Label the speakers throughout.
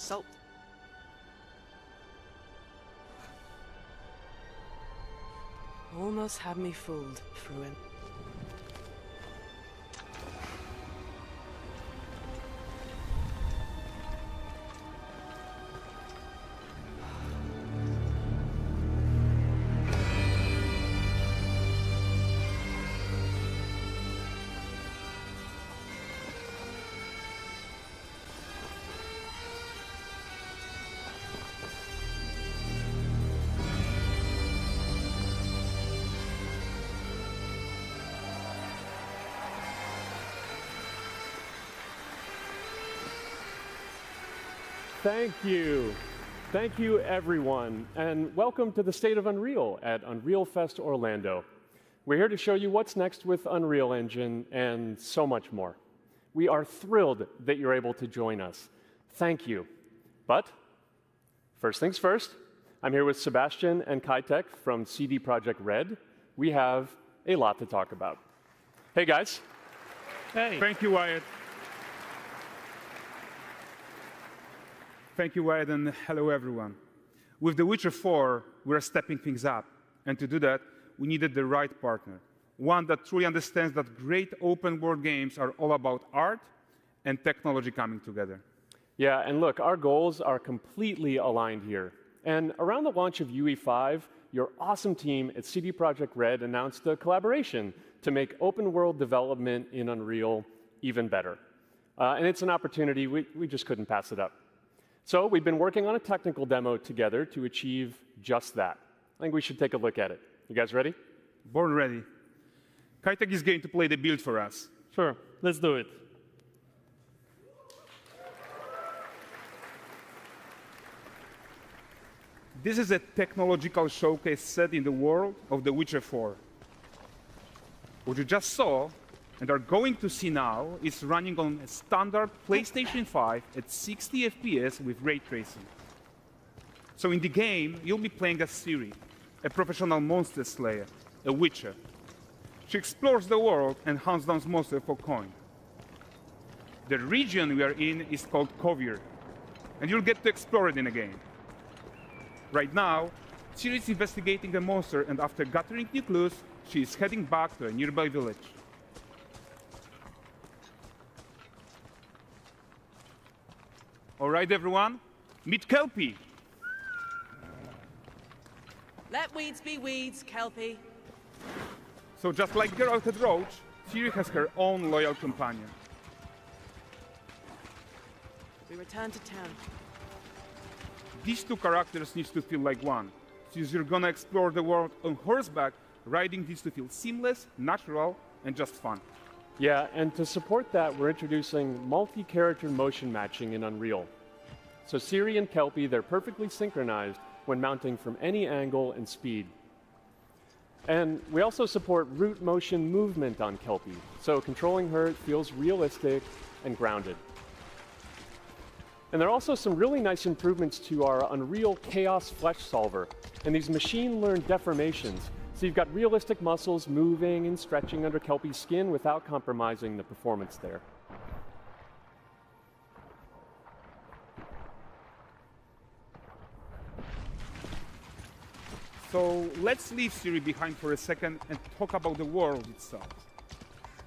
Speaker 1: Salt. Almost had me fooled, Fruin.
Speaker 2: Thank you. Thank you, everyone, and welcome to the State of Unreal at Unreal Fest Orlando. We're here to show you what's next with Unreal Engine and so much more. We are thrilled that you're able to join us. Thank you. But first things first, I'm here with Sebastian and Kitek from CD Projekt Red. We have a lot to talk about. Hey, guys.
Speaker 3: Hey. Thank you, Wyatt. Thank you, Wyatt, and hello, everyone. With The Witcher 4, we're stepping things up. And to do that, we needed the right partner, one that truly understands that great open-world games are all about art and technology coming together.
Speaker 2: Yeah, and look, our goals are completely aligned here. And around the launch of UE5, your awesome team at CD Projekt Red announced a collaboration to make open-world development in Unreal even better. And it's an opportunity, we just couldn't pass it up. So we've been working on a technical demo together to achieve just that. I think we should take a look at it. You guys ready?
Speaker 3: Born ready. Kitek is going to play the build for us.
Speaker 4: Sure, let's do it.
Speaker 3: This is a technological showcase set in the world of The Witcher 4. What you just saw and are going to see now is running on a standard PlayStation 5 at 60 FPS with ray tracing. So in the game, you'll be playing as Ciri, a professional monster slayer, a witcher. She explores the world and hunts down monsters for coin. The region we are in is called Kovir, and you'll get to explore it in the game. Right now, Ciri is investigating a monster, and after gathering new clues, she is heading back to a nearby village. All right, everyone, meet Kelpie.
Speaker 1: Let weeds be weeds, Kelpie.
Speaker 3: So just like Geralt had Roach, Ciri has her own loyal companion.
Speaker 1: We return to town.
Speaker 3: These two characters need to feel like one. Since you're gonna explore the world on horseback, riding needs to feel seamless, natural, and just fun.
Speaker 2: Yeah, and to support that, we're introducing multi-character motion matching in Unreal. So Ciri and Kelpie, they're perfectly synchronized when mounting from any angle and speed. And we also support root motion movement on Kelpie, so controlling her feels realistic and grounded. And there are also some really nice improvements to our Unreal Chaos Flesh Solver and these machine-learned deformations. So you've got realistic muscles moving and stretching under Kelpie's skin without compromising the performance there.
Speaker 3: So let's leave Ciri behind for a second and talk about the world itself.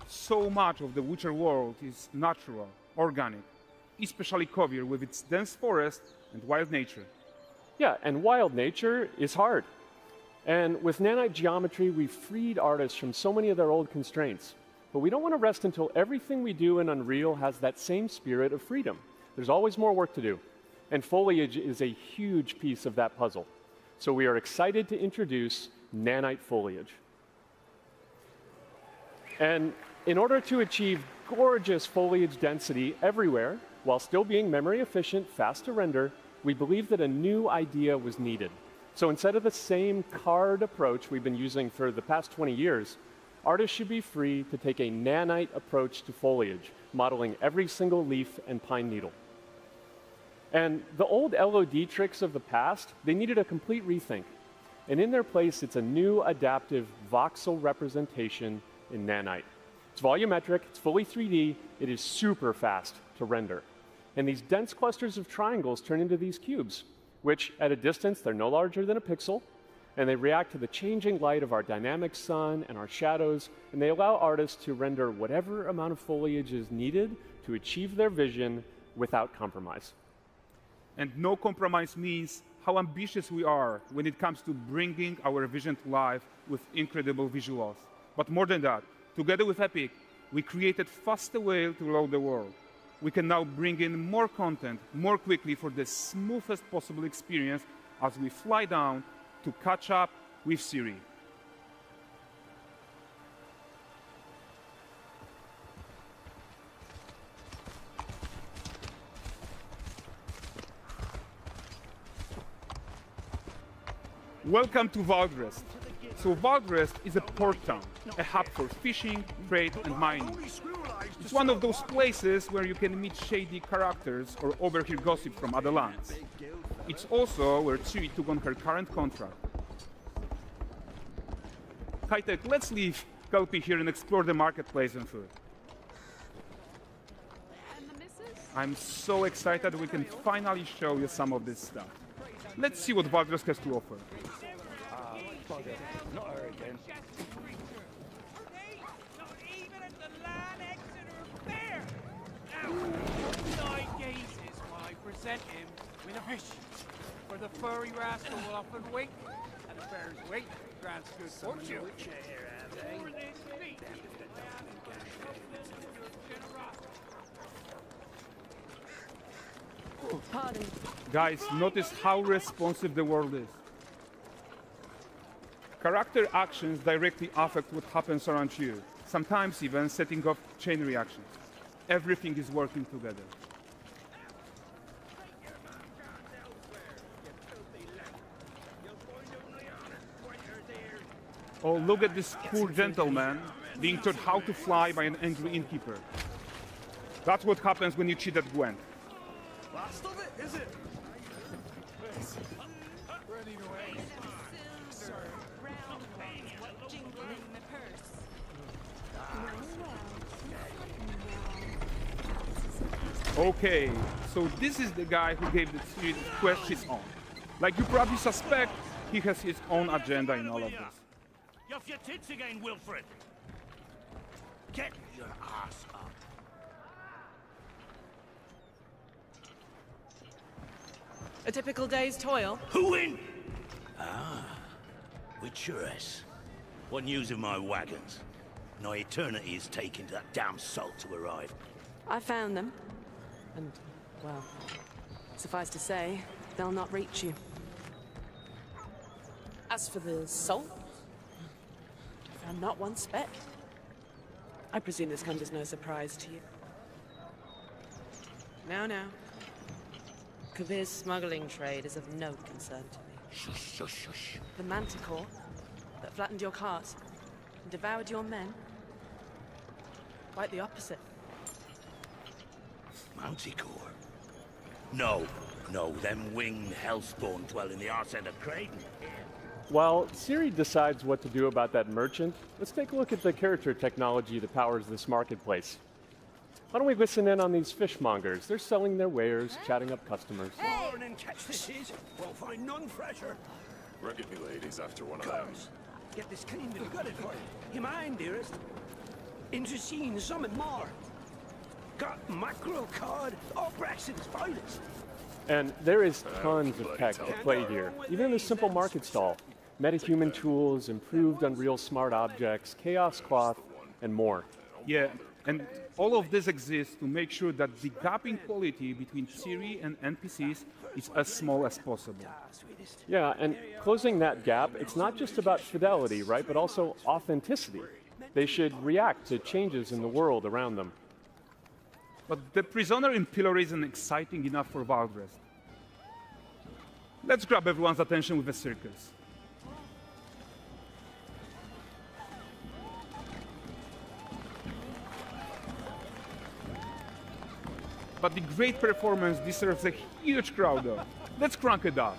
Speaker 3: So much of the Witcher world is natural, organic, especially Kovir with its dense forest and wild nature.
Speaker 2: Yeah, and wild nature is hard. And with nanite geometry, we've freed artists from so many of their old constraints. But we don't want to rest until everything we do in Unreal has that same spirit of freedom. There's always more work to do. And foliage is a huge piece of that puzzle. So we are excited to introduce nanite foliage. And in order to achieve gorgeous foliage density everywhere, while still being memory efficient, fast to render, we believe that a new idea was needed. So instead of the same card approach we've been using for the past 20 years, artists should be free to take a nanite approach to foliage, modeling every single leaf and pine needle. And the old LOD tricks of the past, they needed a complete rethink. And in their place, it's a new adaptive voxel representation in nanite. It's volumetric, it's fully 3D, it is super fast to render. And these dense clusters of triangles turn into these cubes, which at a distance, they're no larger than a pixel, and they react to the changing light of our dynamic sun and our shadows, and they allow artists to render whatever amount of foliage is needed to achieve their vision without compromise.
Speaker 3: And no compromise means how ambitious we are when it comes to bringing our vision to life with incredible visuals. But more than that, together with Epic, we created faster way to load the world. We can now bring in more content more quickly for the smoothest possible experience as we fly down to catch up with Siri. Welcome to Valdrest. So Valdrest is a port town, a hub for fishing, trade, and mining. It's one of those places where you can meet shady characters or overhear gossip from other lands. It's also where Siri took on her current contract. High-tech, let's leave Kelpie here and explore the marketplace and food. I'm so excited we can finally show you some of this stuff. Let's see what Valdrest has to offer.
Speaker 4: Not her again.
Speaker 5: Not even at the land Exeter Fair. Now, 9 gazes while I present him with a fish. For the furry rascal will often wink, and the fair's weight grants good fortune. For this feat, I ask your generosity.
Speaker 1: Pardon.
Speaker 3: Guys, notice how responsive the world is. Character actions directly affect what happens around you, sometimes even setting off chain reactions. Everything is working together. Oh, look at this poor gentleman being taught how to fly by an angry innkeeper. That's what happens when you cheat at Gwent.
Speaker 4: Last of it, is it?
Speaker 3: Okay, so this is the guy who gave the series quest his own. Like you probably suspect, he has his own agenda in all of this.
Speaker 4: You're off your tits again, Wilfred. Get your ass up.
Speaker 1: A typical day's toil.
Speaker 4: Who in? Ah, with your ass. What news of my wagons? No eternity is taking that damn salt to arrive.
Speaker 1: I found them. And, well, suffice to say, they'll not reach you. As for the salt, I found not one speck. I presume this comes as no surprise to you. Now. Kavir's smuggling trade is of no concern to me.
Speaker 4: Shush, shush, shush.
Speaker 1: The manticore that flattened your cart and devoured your men, quite the opposite.
Speaker 4: Manticore? No, them winged hellspawn dwell in the arse end of Creighton.
Speaker 2: While Siri decides what to do about that merchant, let's take a look at the character technology that powers this marketplace. Why don't we listen in on these fishmongers? They're selling their wares, chatting up customers.
Speaker 4: Morning, catch this is. Won't find none fresher.
Speaker 6: Reckon you ladies after one of them.
Speaker 4: Comes. Get this cleaned and gutted for you. You mind, dearest? Into seeing something more. Got mackerel cod, all Braxton's finest.
Speaker 2: And there is tons of tech at play here, even in this simple market stall. Metahuman tools, improved Unreal smart objects, chaos cloth, and more.
Speaker 3: Yeah, and all of this exists to make sure that the gap in quality between Siri and NPCs is as small as possible.
Speaker 2: Yeah, and closing that gap, it's not just about fidelity, right, but also authenticity. They should react to changes in the world around them.
Speaker 3: But the prisoner in pillory isn't exciting enough for Valdrest. Let's grab everyone's attention with a circus. But the great performance deserves a huge crowd though. Let's crank it up.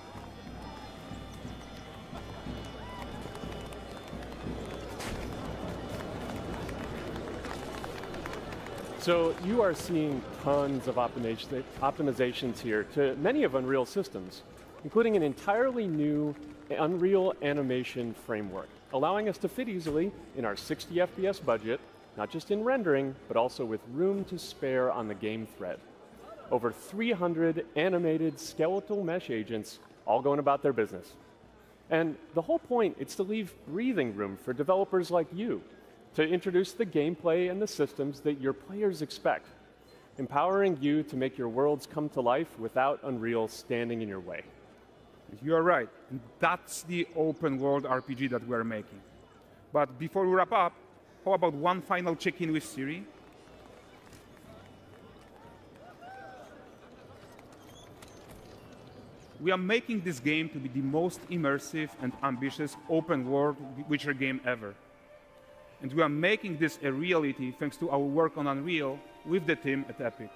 Speaker 2: So you are seeing tons of optimizations here to many of Unreal's systems, including an entirely new Unreal animation framework, allowing us to fit easily in our 60 FPS budget, not just in rendering, but also with room to spare on the game thread. Over 300 animated skeletal mesh agents all going about their business. And the whole point is to leave breathing room for developers like you to introduce the gameplay and the systems that your players expect, empowering you to make your worlds come to life without Unreal standing in your way.
Speaker 3: You are right. And that's the open world RPG that we're making. But before we wrap up, how about one final check-in with Siri? We are making this game to be the most immersive and ambitious open world Witcher game ever. And we are making this a reality thanks to our work on Unreal with the team at Epic.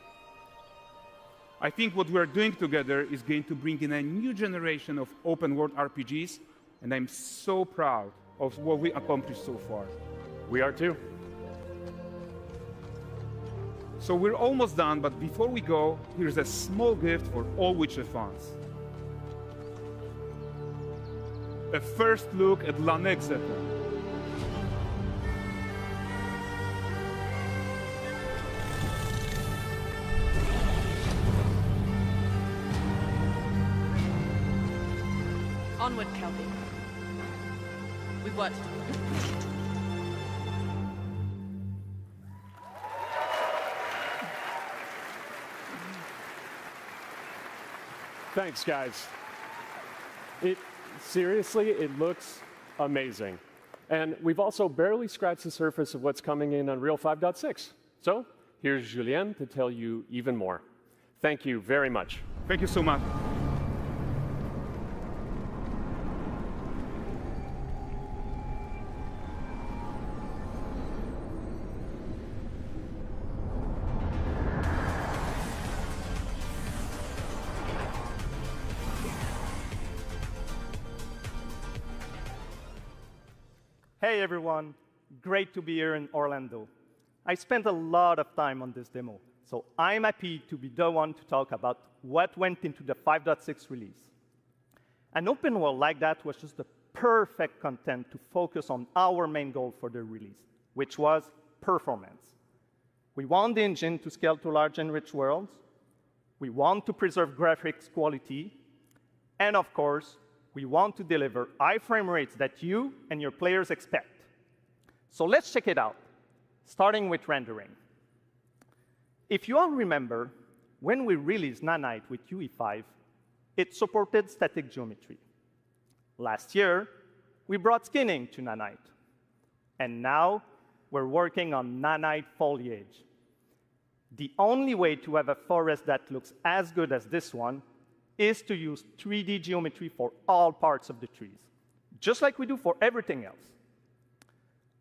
Speaker 3: I think what we're doing together is going to bring in a new generation of open world RPGs, and I'm so proud of what we accomplished so far.
Speaker 2: We are too.
Speaker 3: So we're almost done, but before we go, here's a small gift for all Witcher fans. A first look at Lanexeter.
Speaker 1: Onward, Kelby. We've worked.
Speaker 2: Thanks, guys. Seriously, it looks amazing. And we've also barely scratched the surface of what's coming in Unreal 5.6. So here's Julien to tell you even more. Thank you very much.
Speaker 3: Thank you so much.
Speaker 7: Hey everyone, great to be here in Orlando. I spent a lot of time on this demo, so I'm happy to be the one to talk about what went into the 5.6 release. An open world like that was just the perfect content to focus on our main goal for the release, which was performance. We want the engine to scale to large and rich worlds, we want to preserve graphics quality, and of course, we want to deliver high frame rates that you and your players expect. So let's check it out, starting with rendering. If you all remember, when we released Nanite with UE5, it supported static geometry. Last year, we brought skinning to Nanite. And now, we're working on Nanite foliage. The only way to have a forest that looks as good as this one is to use 3D geometry for all parts of the trees, just like we do for everything else.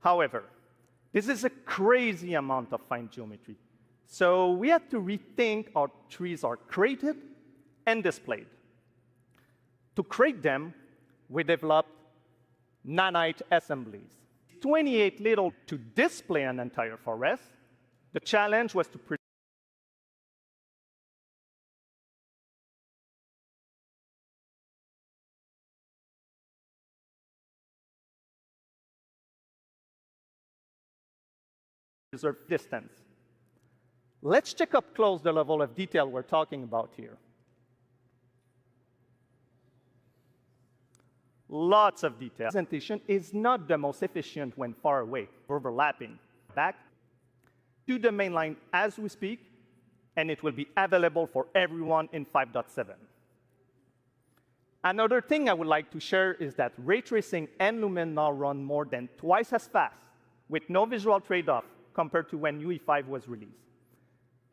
Speaker 7: However, this is a crazy amount of fine geometry, so we had to rethink how trees are created and displayed. To create them, we developed Nanite assemblies. 28 little to display an entire forest. The challenge was to preserve distance. Let's check up close the level of detail we're talking about here. Lots of detail. Presentation is not the most efficient when far away, overlapping. Back to the main line as we speak, and it will be available for everyone in 5.7. Another thing I would like to share is that ray tracing and Lumen now run more than twice as fast, with no visual trade-off compared to when UE5 was released.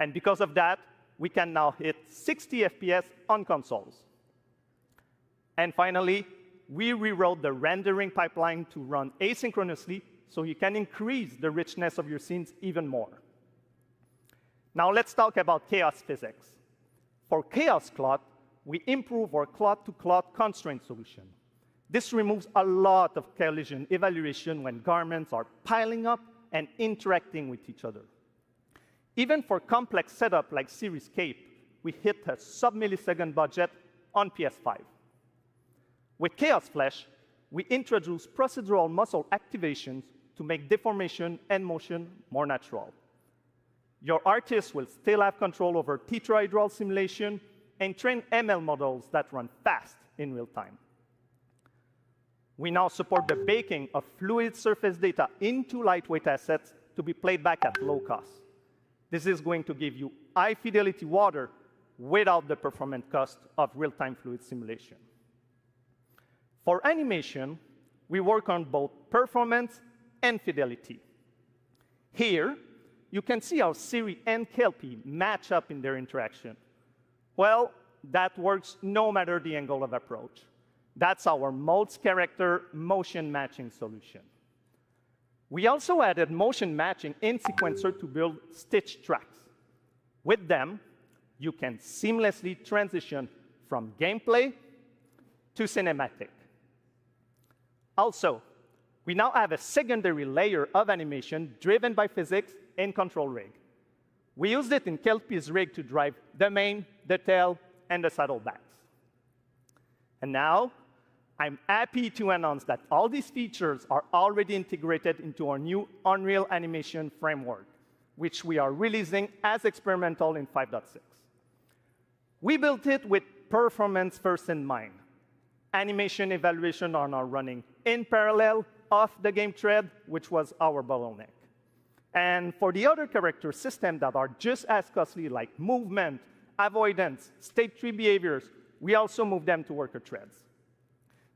Speaker 7: And because of that, we can now hit 60 FPS on consoles. And finally, we rewrote the rendering pipeline to run asynchronously so you can increase the richness of your scenes even more. Now let's talk about chaos physics. For chaos cloth, we improve our cloth-to-cloth constraint solution. This removes a lot of collision evaluation when garments are piling up and interacting with each other. Even for complex setup like Seriescape, we hit a sub-millisecond budget on PS5. With Chaos Flash, we introduce procedural muscle activations to make deformation and motion more natural. Your artist will still have control over tetrahedral simulation and train ML models that run fast in real time. We now support the baking of fluid surface data into lightweight assets to be played back at low cost. This is going to give you high-fidelity water without the performance cost of real-time fluid simulation. For animation, we work on both performance and fidelity. Here, you can see how Siri and Kelpie match up in their interaction. Well, that works no matter the angle of approach. That's our multi-character motion matching solution. We also added motion matching in Sequencer to build stitch tracks. With them, you can seamlessly transition from gameplay to cinematic. Also, we now have a secondary layer of animation driven by physics in Control Rig. We used it in Kelpie's rig to drive the mane, the tail, and the saddlebags. And now, I'm happy to announce that all these features are already integrated into our new Unreal Animation framework, which we are releasing as experimental in 5.6. We built it with performance first in mind. Animation evaluation are now running in parallel off the game thread, which was our bottleneck. And for the other character systems that are just as costly, like movement, avoidance, state tree behaviors, we also move them to worker threads.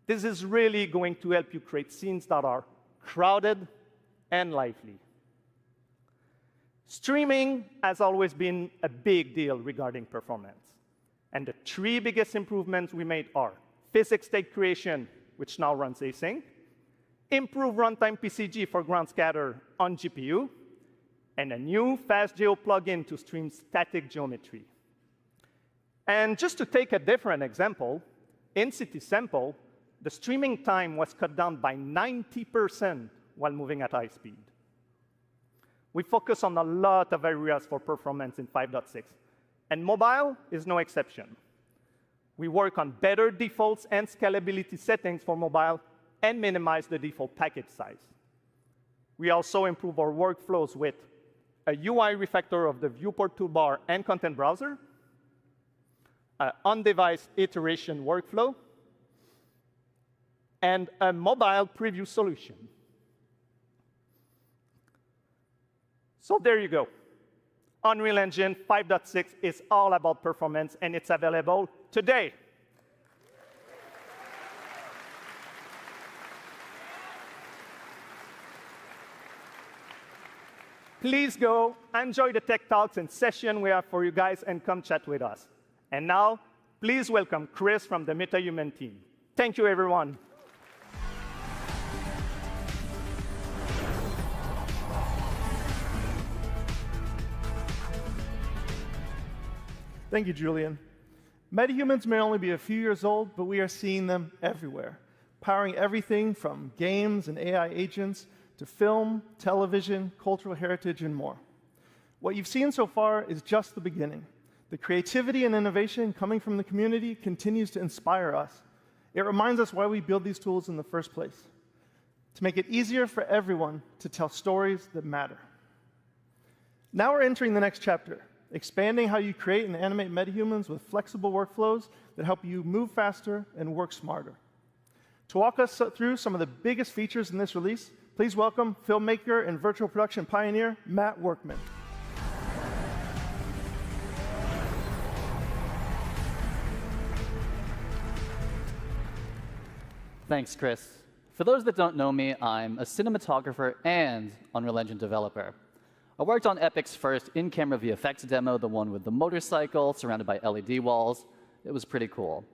Speaker 7: This is really going to help you create scenes that are crowded and lively. Streaming has always been a big deal regarding performance. And the three biggest improvements we made are physics state creation, which now runs async, improve runtime PCG for ground scatter on GPU, and a new FastGeo plugin to stream static geometry. And just to take a different example, in City Sample, the streaming time was cut down by 90% while moving at high speed. We focus on a lot of areas for performance in 5.6, and mobile is no exception. We work on better defaults and scalability settings for mobile and minimize the default package size. We also improve our workflows with a UI refactor of the viewport toolbar and content browser, an on-device iteration workflow, and a mobile preview solution. So there you go. Unreal Engine 5.6 is all about performance, and it's available today. Please go enjoy the tech talks and session we have for you guys and come chat with us. And now, please welcome Chris from the MetaHuman team. Thank you, everyone.
Speaker 8: Thank you, Julian. MetaHumans may only be a few years old, but we are seeing them everywhere, powering everything from games and AI agents to film, television, cultural heritage, and more. What you've seen so far is just the beginning. The creativity and innovation coming from the community continues to inspire us. It reminds us why we build these tools in the first place, to make it easier for everyone to tell stories that matter. Now we're entering the next chapter, expanding how you create and animate metahumans with flexible workflows that help you move faster and work smarter. To walk us through some of the biggest features in this release, please welcome filmmaker and virtual production pioneer, Matt Workman.
Speaker 9: Thanks, Chris. For those that don't know me, I'm a cinematographer and Unreal Engine developer. I worked on Epic's first in-camera VFX demo, the one with the motorcycle surrounded by LED walls. It was pretty cool.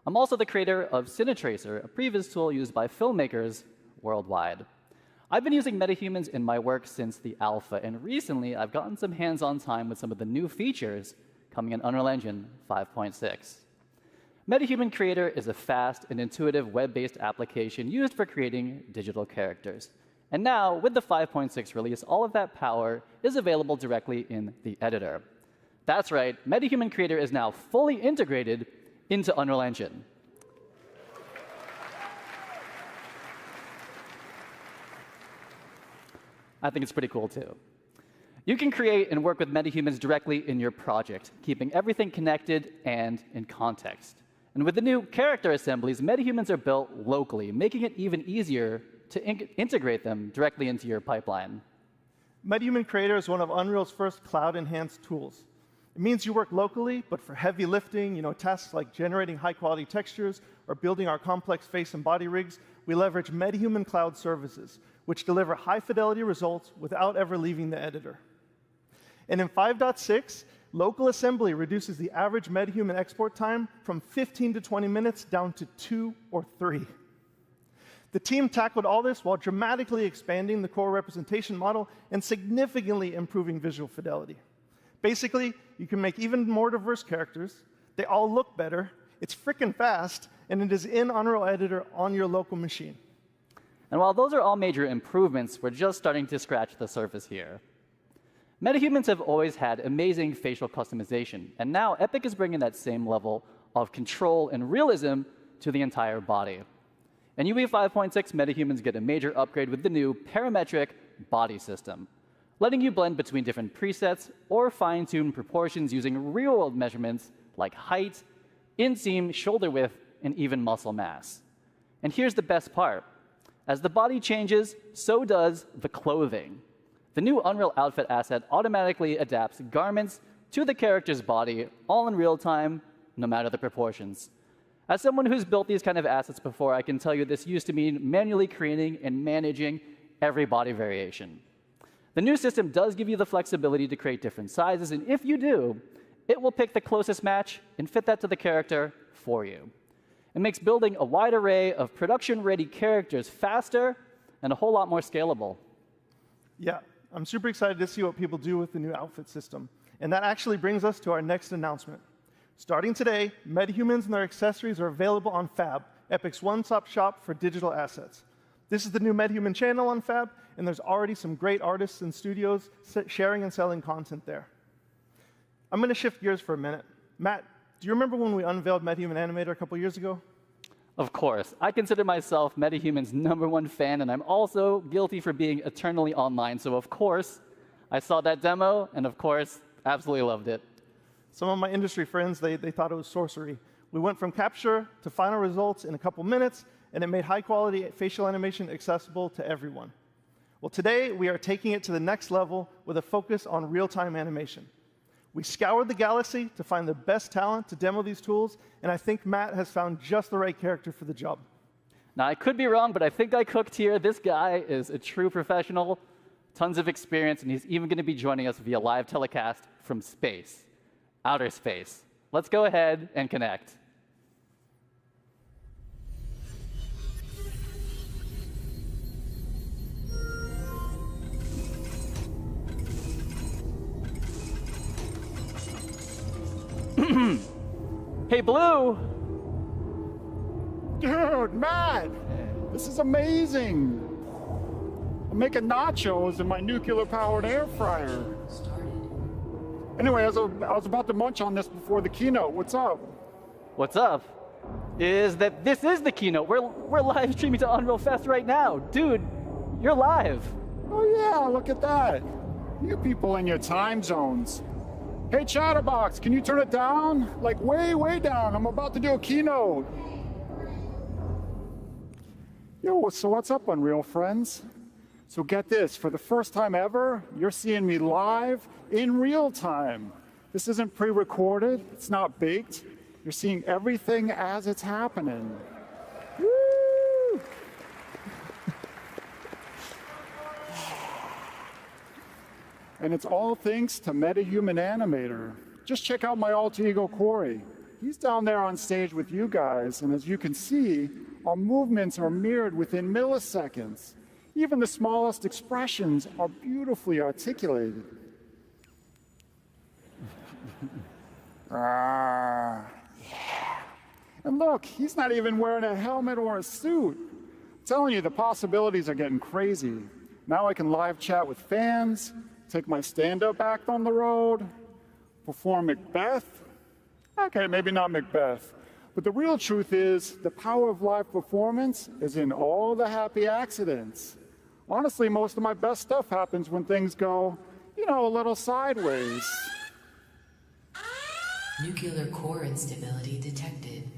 Speaker 9: I'm also the creator of CineTracer, a previous tool used by filmmakers worldwide. I've been using metahumans in my work since the alpha, and recently I've gotten some hands-on time with some of the new features coming in Unreal Engine 5.6. MetaHuman Creator is a fast and intuitive web-based application used for creating digital characters. And now, with the 5.6 release, all of that power is available directly in the editor. That's right, MetaHuman Creator is now fully integrated into Unreal Engine. I think it's pretty cool, too. You can create and work with metahumans directly in your project, keeping everything connected and in context. And with the new character assemblies, metahumans are built locally, making it even easier to integrate them directly into your pipeline.
Speaker 8: MetaHuman Creator is one of Unreal's first cloud-enhanced tools. It means you work locally, but for heavy lifting, tasks like generating high-quality textures or building our complex face and body rigs, we leverage MetaHuman Cloud services, which deliver high-fidelity results without ever leaving the editor. And in 5.6, local assembly reduces the average MetaHuman export time from 15 to 20 minutes down to 2 or 3. The team tackled all this while dramatically expanding the core representation model and significantly improving visual fidelity. Basically, you can make even more diverse characters, they all look better, it's frickin' fast, and it is in Unreal Editor on your local machine.
Speaker 9: And while those are all major improvements, we're just starting to scratch the surface here. Metahumans have always had amazing facial customization, and now Epic is bringing that same level of control and realism to the entire body. In UE 5.6, metahumans get a major upgrade with the new parametric body system, letting you blend between different presets or fine-tune proportions using real-world measurements like height, inseam, shoulder width, and even muscle mass. And here's the best part. As the body changes, so does the clothing. The new Unreal Outfit asset automatically adapts garments to the character's body, all in real time, no matter the proportions. As someone who's built these kind of assets before, I can tell you this used to mean manually creating and managing every body variation. The new system does give you the flexibility to create different sizes, and if you do, it will pick the closest match and fit that to the character for you. It makes building a wide array of production-ready characters faster and a whole lot more scalable.
Speaker 8: Yeah, I'm super excited to see what people do with the new outfit system. And that actually brings us to our next announcement. Starting today, metahumans and their accessories are available on Fab, Epic's one-stop shop for digital assets. This is the new MetaHuman channel on Fab, and there's already some great artists and studios sharing and selling content there. I'm going to shift gears for a minute. Matt, do you remember when we unveiled MetaHuman Animator a couple years ago?
Speaker 9: Of course. I consider myself MetaHuman's #1 fan, and I'm also guilty for being eternally online. So, of course, I saw that demo, and of course, absolutely loved it.
Speaker 8: Some of my industry friends, they thought it was sorcery. We went from capture to final results in a couple minutes, and it made high-quality facial animation accessible to everyone. Well, today, we are taking it to the next level with a focus on real-time animation. We scoured the galaxy to find the best talent to demo these tools, and I think Matt has found just the right character for the job.
Speaker 9: Now, I could be wrong, but I think I cooked here. This guy is a true professional, tons of experience, and he's even going to be joining us via live telecast from space, outer space. Let's go ahead and connect. Hey, Blue!
Speaker 10: Dude, Matt! This is amazing! I'm making nachos in my nuclear-powered air fryer. Anyway, I was about to munch on this before the keynote. What's up?
Speaker 9: What's up is that this is the keynote. We're live streaming to Unreal Fest right now. Dude, you're live.
Speaker 10: Oh yeah, look at that. You people in your time zones. Hey, Chatterbox, can you turn it down? Like way, way down. I'm about to do a keynote. Yo, so what's up, Unreal friends? So get this, for the first time ever, you're seeing me live in real time. This isn't pre-recorded, it's not baked. You're seeing everything as it's happening. Woo! And it's all thanks to MetaHuman Animator. Just check out my alter ego, Corey. He's down there on stage with you guys, and as you can see, our movements are mirrored within milliseconds. Even the smallest expressions are beautifully articulated. Yeah. And look, he's not even wearing a helmet or a suit. telling you, the possibilities are getting crazy. Now I can live chat with fans, take my stand-up act on the road, perform Macbeth. Okay, maybe not Macbeth. But the real truth is, the power of live performance is in all the happy accidents. Honestly, most of my best stuff happens when things go, you know, a little sideways.
Speaker 11: Nuclear core instability detected.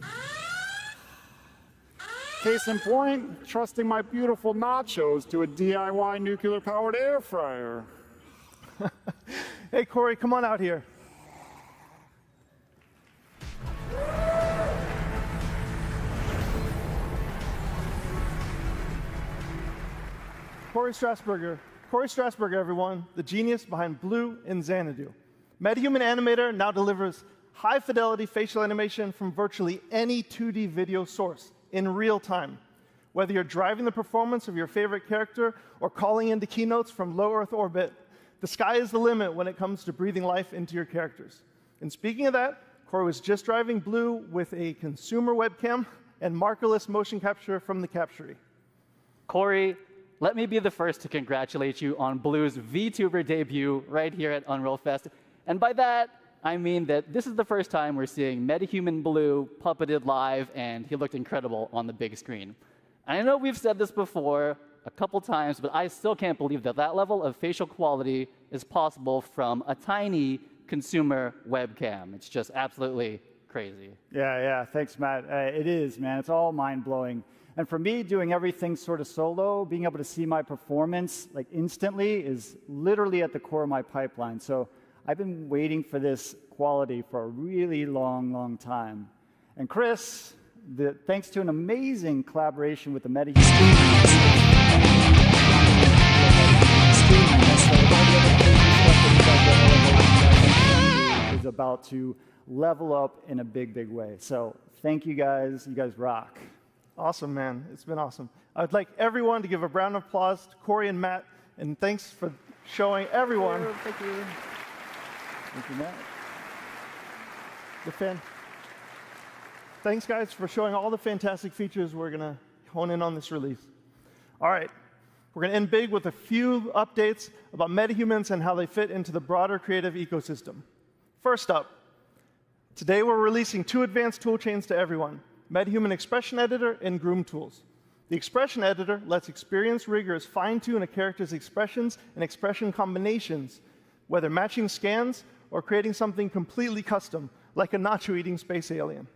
Speaker 10: Case in point, trusting my beautiful nachos to a DIY nuclear-powered air fryer.
Speaker 8: Hey, Corey, come on out here. Corey Strasberger, everyone, the genius behind Blue and Xanadu. MetaHuman Animator now delivers high-fidelity facial animation from virtually any 2D video source in real time. Whether you're driving the performance of your favorite character or calling into keynotes from low Earth orbit, the sky is the limit when it comes to breathing life into your characters. And speaking of that, Corey was just driving Blue with a consumer webcam and markerless motion capture from the Captury.
Speaker 9: Corey, let me be the first to congratulate you on Blue's VTuber debut right here at Unreal Fest. And by that, I mean that this is the first time we're seeing MetaHuman Blue puppeted live, and he looked incredible on the big screen. And I know we've said this before a couple times, but I still can't believe that that level of facial quality is possible from a tiny consumer webcam. It's just absolutely crazy.
Speaker 12: Yeah, thanks, Matt. It is, man. It's all mind-blowing. And for me, doing everything sort of solo, being able to see my performance like instantly is literally at the core of my pipeline. So I've been waiting for this quality for a really long time. And Chris, thanks to an amazing collaboration with the MetaHuman is about to level up in a big way. So thank you guys. You guys rock.
Speaker 8: Awesome, man. It's been awesome. I'd like everyone to give a round of applause to Corey and Matt, and thanks for showing everyone.
Speaker 12: Thank you. Thank you, Matt.
Speaker 8: Thanks, guys, for showing all the fantastic features we're going to hone in on this release. All right. We're going to end big with a few updates about metahumans and how they fit into the broader creative ecosystem. First up, today we're releasing 2 advanced toolchains to everyone: MetaHuman Expression Editor and Groom Tools. The Expression Editor lets experienced riggers fine-tune a character's expressions and expression combinations, whether matching scans or creating something completely custom, like a nacho-eating space alien.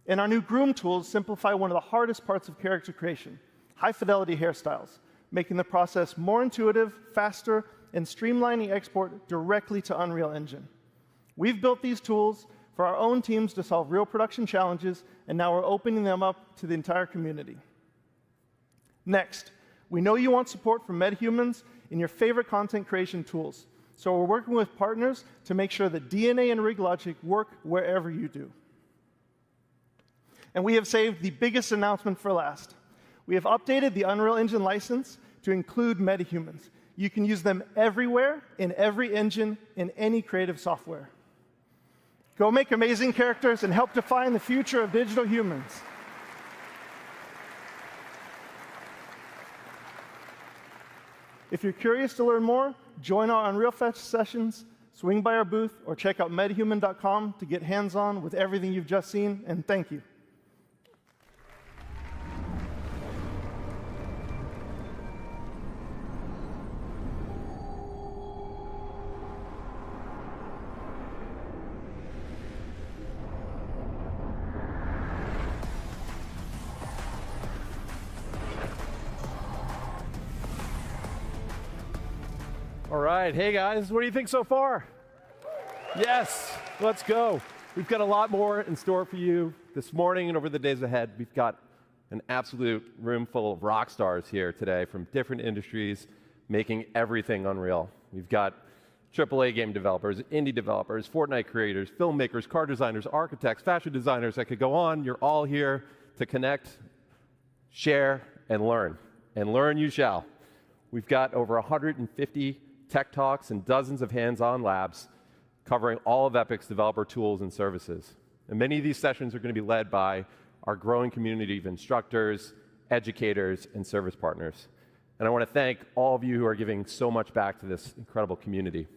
Speaker 8: And our new Groom Tools simplify one of the hardest parts of character creation: high-fidelity hairstyles, making the process more intuitive, faster, and streamlining export directly to Unreal Engine. We've built these tools for our own teams to solve real production challenges, and now we're opening them up to the entire community. Next, we know you want support from MetaHumans in your favorite content creation tools, so we're working with partners to make sure that DNA and RigLogic work wherever you do. And we have saved the biggest announcement for last. We have updated the Unreal Engine license to include MetaHumans. You can use them everywhere, in every engine, in any creative software. Go make amazing characters and help define the future of digital humans. If you're curious to learn more, join our Unreal Fest sessions, swing by our booth, or check out metahuman.com to get hands-on with everything you've just seen, and thank you.
Speaker 13: All right, hey guys, what do you think so far? Yes, let's go. We've got a lot more in store for you this morning and over the days ahead. We've got an absolute room full of rock stars here today from different industries making everything Unreal. We've got AAA game developers, indie developers, Fortnite creators, filmmakers, car designers, architects, fashion designers. I could go on. You're all here to connect, share, and learn. And learn you shall. We've got over 150 tech talks and dozens of hands-on labs covering all of Epic's developer tools and services. And many of these sessions are going to be led by our growing community of instructors, educators, and service partners. And I want to thank all of you who are giving so much back to this incredible community.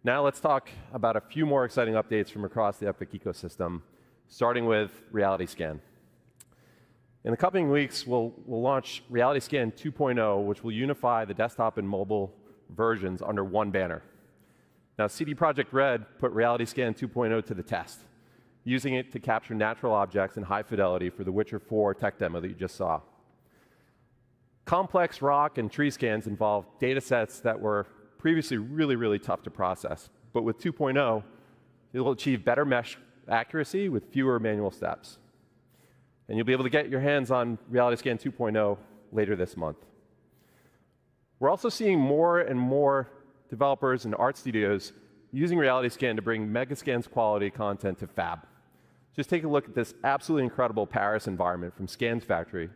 Speaker 13: Now let's talk about a few more exciting updates from across the Epic ecosystem, starting with Reality Scan. In the coming weeks, we'll launch Reality Scan 2.0, which will unify the desktop and mobile versions under one banner. Now, CD Projekt Red put Reality Scan 2.0 to the test, using it to capture natural objects in high fidelity for the Witcher 4 tech demo that you just saw. Complex rock and tree scans involve data sets that were previously really, really tough to process. But with 2.0, it will achieve better mesh accuracy with fewer manual steps. And you'll be able to get your hands on Reality Scan 2.0 later this month. We're also seeing more and more developers and art studios using Reality Scan to bring Megascans quality content to Fab. Just take a look at this absolutely incredible Paris environment from Scans Factory,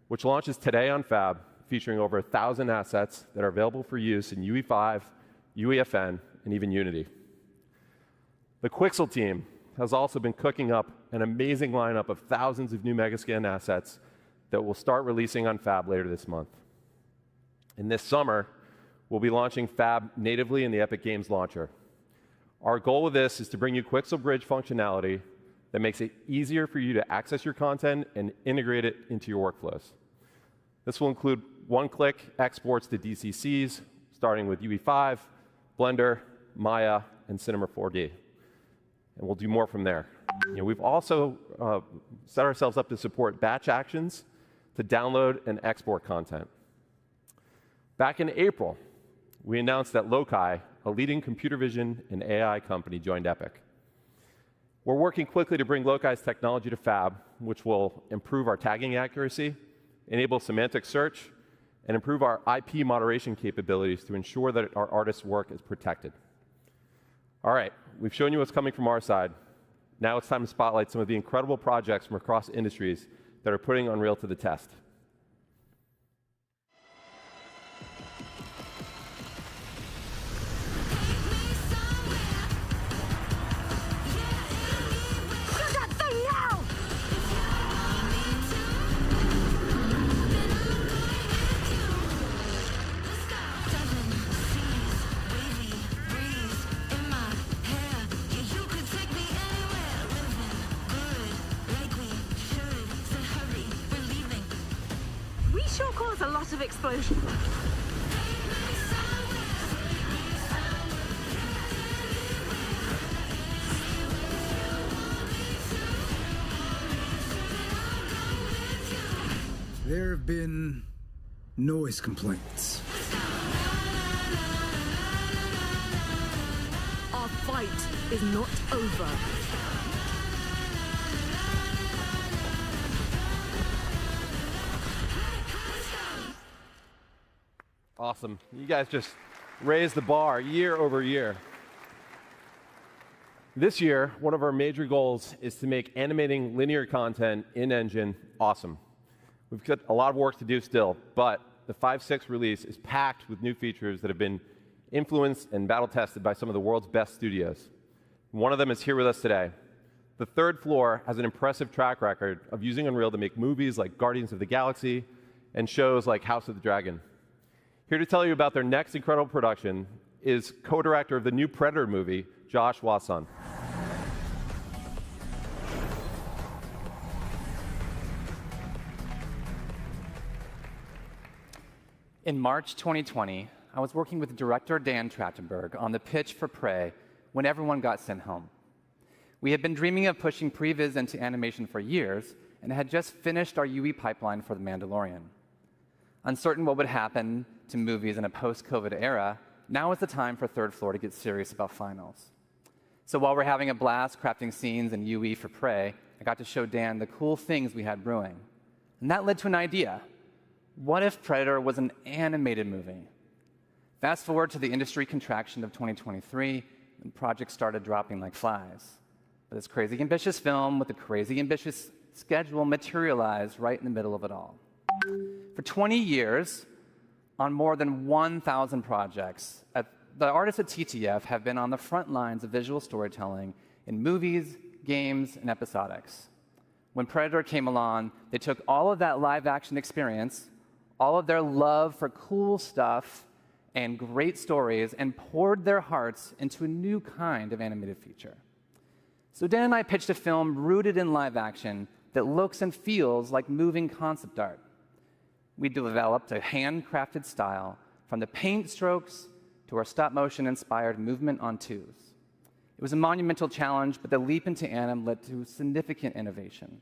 Speaker 13: which launches today on Fab, featuring over 1,000 assets that are available for use in UE5, UEFN, and even Unity. The Quixel team has also been cooking up an amazing lineup of thousands of new Megascan assets that we'll start releasing on Fab later this month. And this summer, we'll be launching Fab natively in the Epic Games Launcher. Our goal with this is to bring you Quixel Bridge functionality that makes it easier for you to access your content and integrate it into your workflows. This will include one-click exports to DCCs, starting with UE5, Blender, Maya, and Cinema 4D. And we'll do more from there. We've also set ourselves up to support batch actions to download and export content. Back in April, we announced that Loci, a leading computer vision and AI company, joined Epic. We're working quickly to bring Loci's technology to Fab, which will improve our tagging accuracy, enable semantic search, and improve our IP moderation capabilities to ensure that our artists' work is protected. All right, we've shown you what's coming from our side. Now it's time to spotlight some of the incredible projects from across industries that are putting Unreal to the test.
Speaker 14: Explosion.
Speaker 15: There have been noise complaints.
Speaker 14: Our fight is not over.
Speaker 13: Awesome. You guys just raised the bar year over year. This year, one of our major goals is to make animating linear content in-engine awesome. We've got a lot of work to do still, but the 5.6 release is packed with new features that have been influenced and battle-tested by some of the world's best studios. One of them is here with us today. The Third Floor has an impressive track record of using Unreal to make movies like Guardians of the Galaxy and shows like House of the Dragon. Here to tell you about their next incredible production is co-director of the new Predator movie, Josh Wasson.
Speaker 16: In March 2020, I was working with director Dan Trachtenberg on the pitch for Prey when everyone got sent home. We had been dreaming of pushing previs into animation for years and had just finished our UE pipeline for The Mandalorian. Uncertain what would happen to movies in a post-COVID era, now is the time for Third Floor to get serious about finals. So while we're having a blast crafting scenes in UE for Prey, I got to show Dan the cool things we had brewing. And that led to an idea. What if Predator was an animated movie? Fast forward to the industry contraction of 2023, and projects started dropping like flies. But this crazy ambitious film with a crazy ambitious schedule materialized right in the middle of it all. For 20 years, on more than 1,000 projects, the artists at TTF have been on the front lines of visual storytelling in movies, games, and episodics. When Predator came along, they took all of that live action experience, all of their love for cool stuff and great stories, and poured their hearts into a new kind of animated feature. So Dan and I pitched a film rooted in live action that looks and feels like moving concept art. We developed a handcrafted style from the paint strokes to our stop-motion inspired movement on twos. It was a monumental challenge, but the leap into anim led to significant innovation.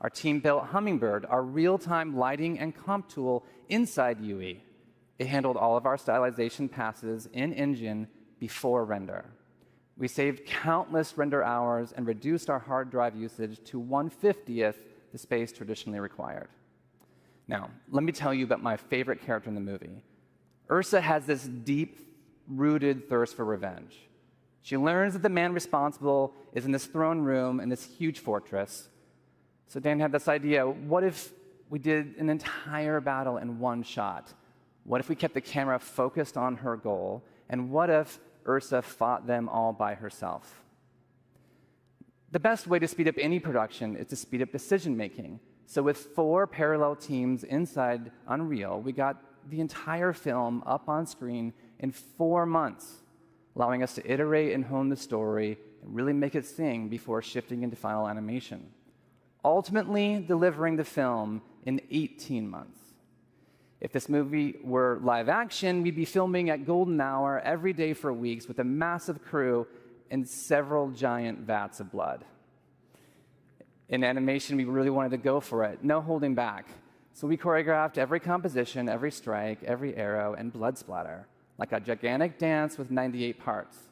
Speaker 16: Our team built Hummingbird, our real-time lighting and comp tool inside UE. It handled all of our stylization passes in engine before render. We saved countless render hours and reduced our hard drive usage to 1/50th the space traditionally required. Now, let me tell you about my favorite character in the movie. Ursa has this deep-rooted thirst for revenge. She learns that the man responsible is in this throne room in this huge fortress. So Dan had this idea, what if we did an entire battle in one shot? What if we kept the camera focused on her goal? And what if Ursa fought them all by herself? The best way to speed up any production is to speed up decision-making. So with 4 parallel teams inside Unreal, we got the entire film up on screen in 4 months, allowing us to iterate and hone the story and really make it sing before shifting into final animation, ultimately delivering the film in 18 months. If this movie were live action, we'd be filming at golden hour every day for weeks with a massive crew and several giant vats of blood. In animation, we really wanted to go for it, no holding back. So we choreographed every composition, every strike, every arrow, and blood splatter, like a gigantic dance with 98 parts.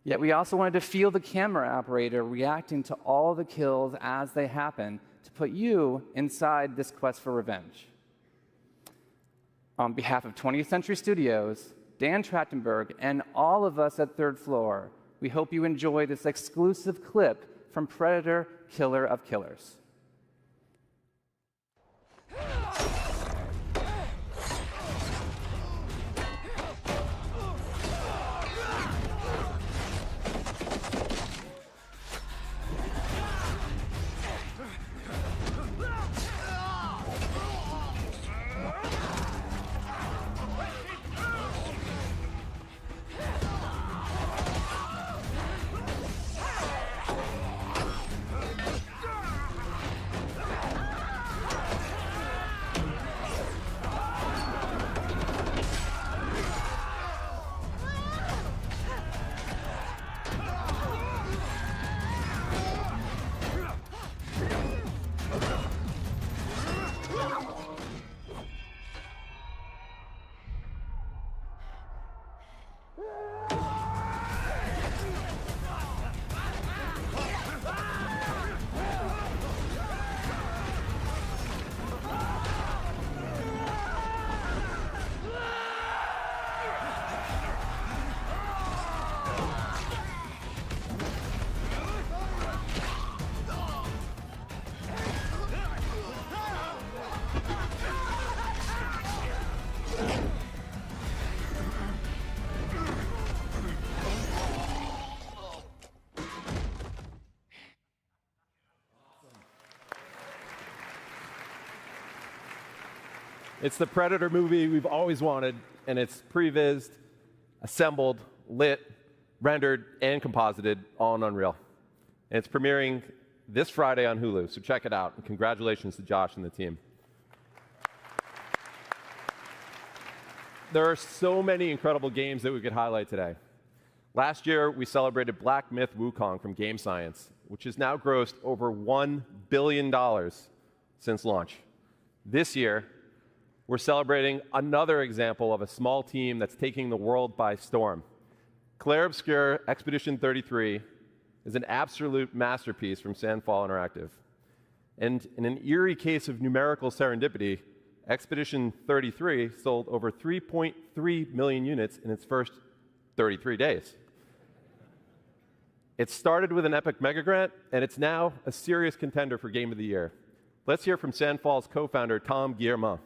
Speaker 16: Yet we also wanted to feel the camera operator reacting to all the kills as they happen to put you inside this quest for revenge. On behalf of 20th Century Studios, Dan Trachtenberg, and all of us at Third Floor, we hope you enjoy this exclusive clip from Predator, Killer of Killers.
Speaker 13: It's the Predator movie we've always wanted, and it's prevised, assembled, lit, rendered, and composited all in Unreal. And it's premiering this Friday on Hulu, so check it out. And congratulations to Josh and the team. There are so many incredible games that we could highlight today. Last year, we celebrated Black Myth Wukong from Game Science, which has now grossed over $1 billion since launch. This year, we're celebrating another example of a small team that's taking the world by storm. Clair Obscur Expedition 33 is an absolute masterpiece from Sandfall Interactive. And in an eerie case of numerical serendipity, Expedition 33 sold over 3.3 million units in its first 33 days. It started with an epic mega grant, and it's now a serious contender for Game of the Year. Let's hear from Sandfall's co-founder, Tom Guillermin.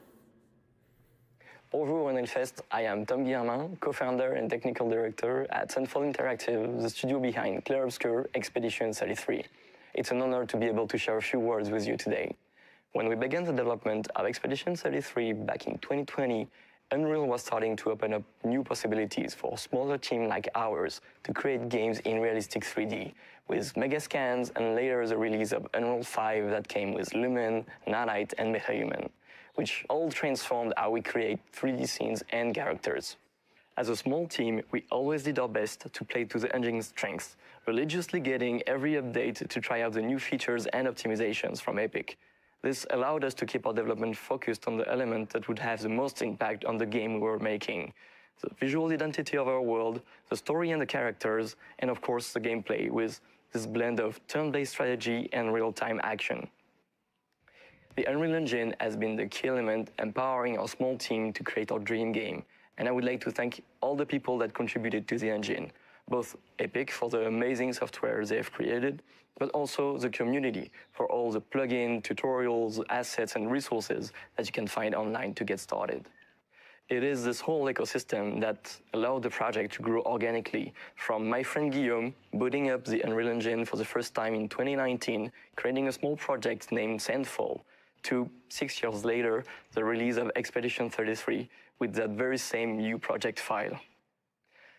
Speaker 17: Bonjour and Hellfest, I am Tom Guillermin, co-founder and technical director at Sandfall Interactive, the studio behind Clair Obscur Expedition 33. It's an honor to be able to share a few words with you today. When we began the development of Expedition 33 back in 2020, Unreal was starting to open up new possibilities for a smaller team like ours to create games in realistic 3D, with mega scans and later the release of Unreal 5 that came with Lumen, Nanite, and MetaHuman, which all transformed how we create 3D scenes and characters. As a small team, we always did our best to play to the engine's strengths, religiously getting every update to try out the new features and optimizations from Epic. This allowed us to keep our development focused on the element that would have the most impact on the game we were making. The visual identity of our world, the story and the characters, and of course the gameplay with this blend of turn-based strategy and real-time action. The Unreal Engine has been the key element empowering our small team to create our dream game, and I would like to thank all the people that contributed to the engine, both Epic for the amazing software they have created, but also the community for all the plugin, tutorials, assets, and resources that you can find online to get started. It is this whole ecosystem that allowed the project to grow organically, from my friend Guillaume booting up the Unreal Engine for the first time in 2019, creating a small project named Sandfall, to 6 years later, the release of Expedition 33 with that very same new project file.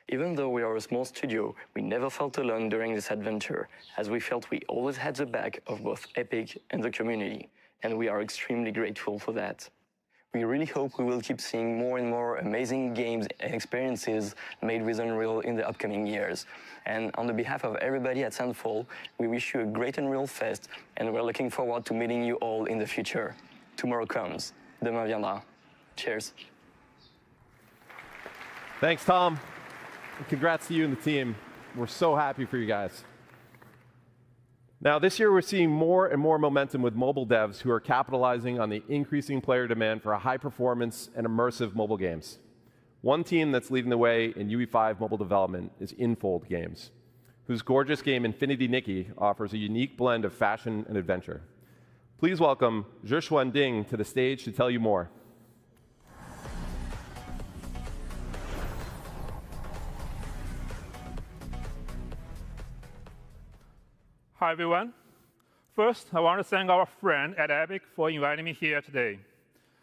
Speaker 17: Even though we are a small studio, we never felt alone during this adventure, as we felt we always had the back of both Epic and the community, and we are extremely grateful for that. We really hope we will keep seeing more and more amazing games and experiences made with Unreal in the upcoming years. And on the behalf of everybody at Sandfall, we wish you a great Unreal Fest, and we're looking forward to meeting you all in the future. Tomorrow comes. Demain viendra. Cheers.
Speaker 13: Thanks, Tom. And congrats to you and the team. We're so happy for you guys. Now, this year we're seeing more and more momentum with mobile devs who are capitalizing on the increasing player demand for high-performance and immersive mobile games. One team that's leading the way in UE5 mobile development is Infold Games, whose gorgeous game Infinity Nikki offers a unique blend of fashion and adventure. Please welcome Zhishuan Ding to the stage to tell you more.
Speaker 18: Hi, everyone. First, I want to thank our friend at Epic for inviting me here today.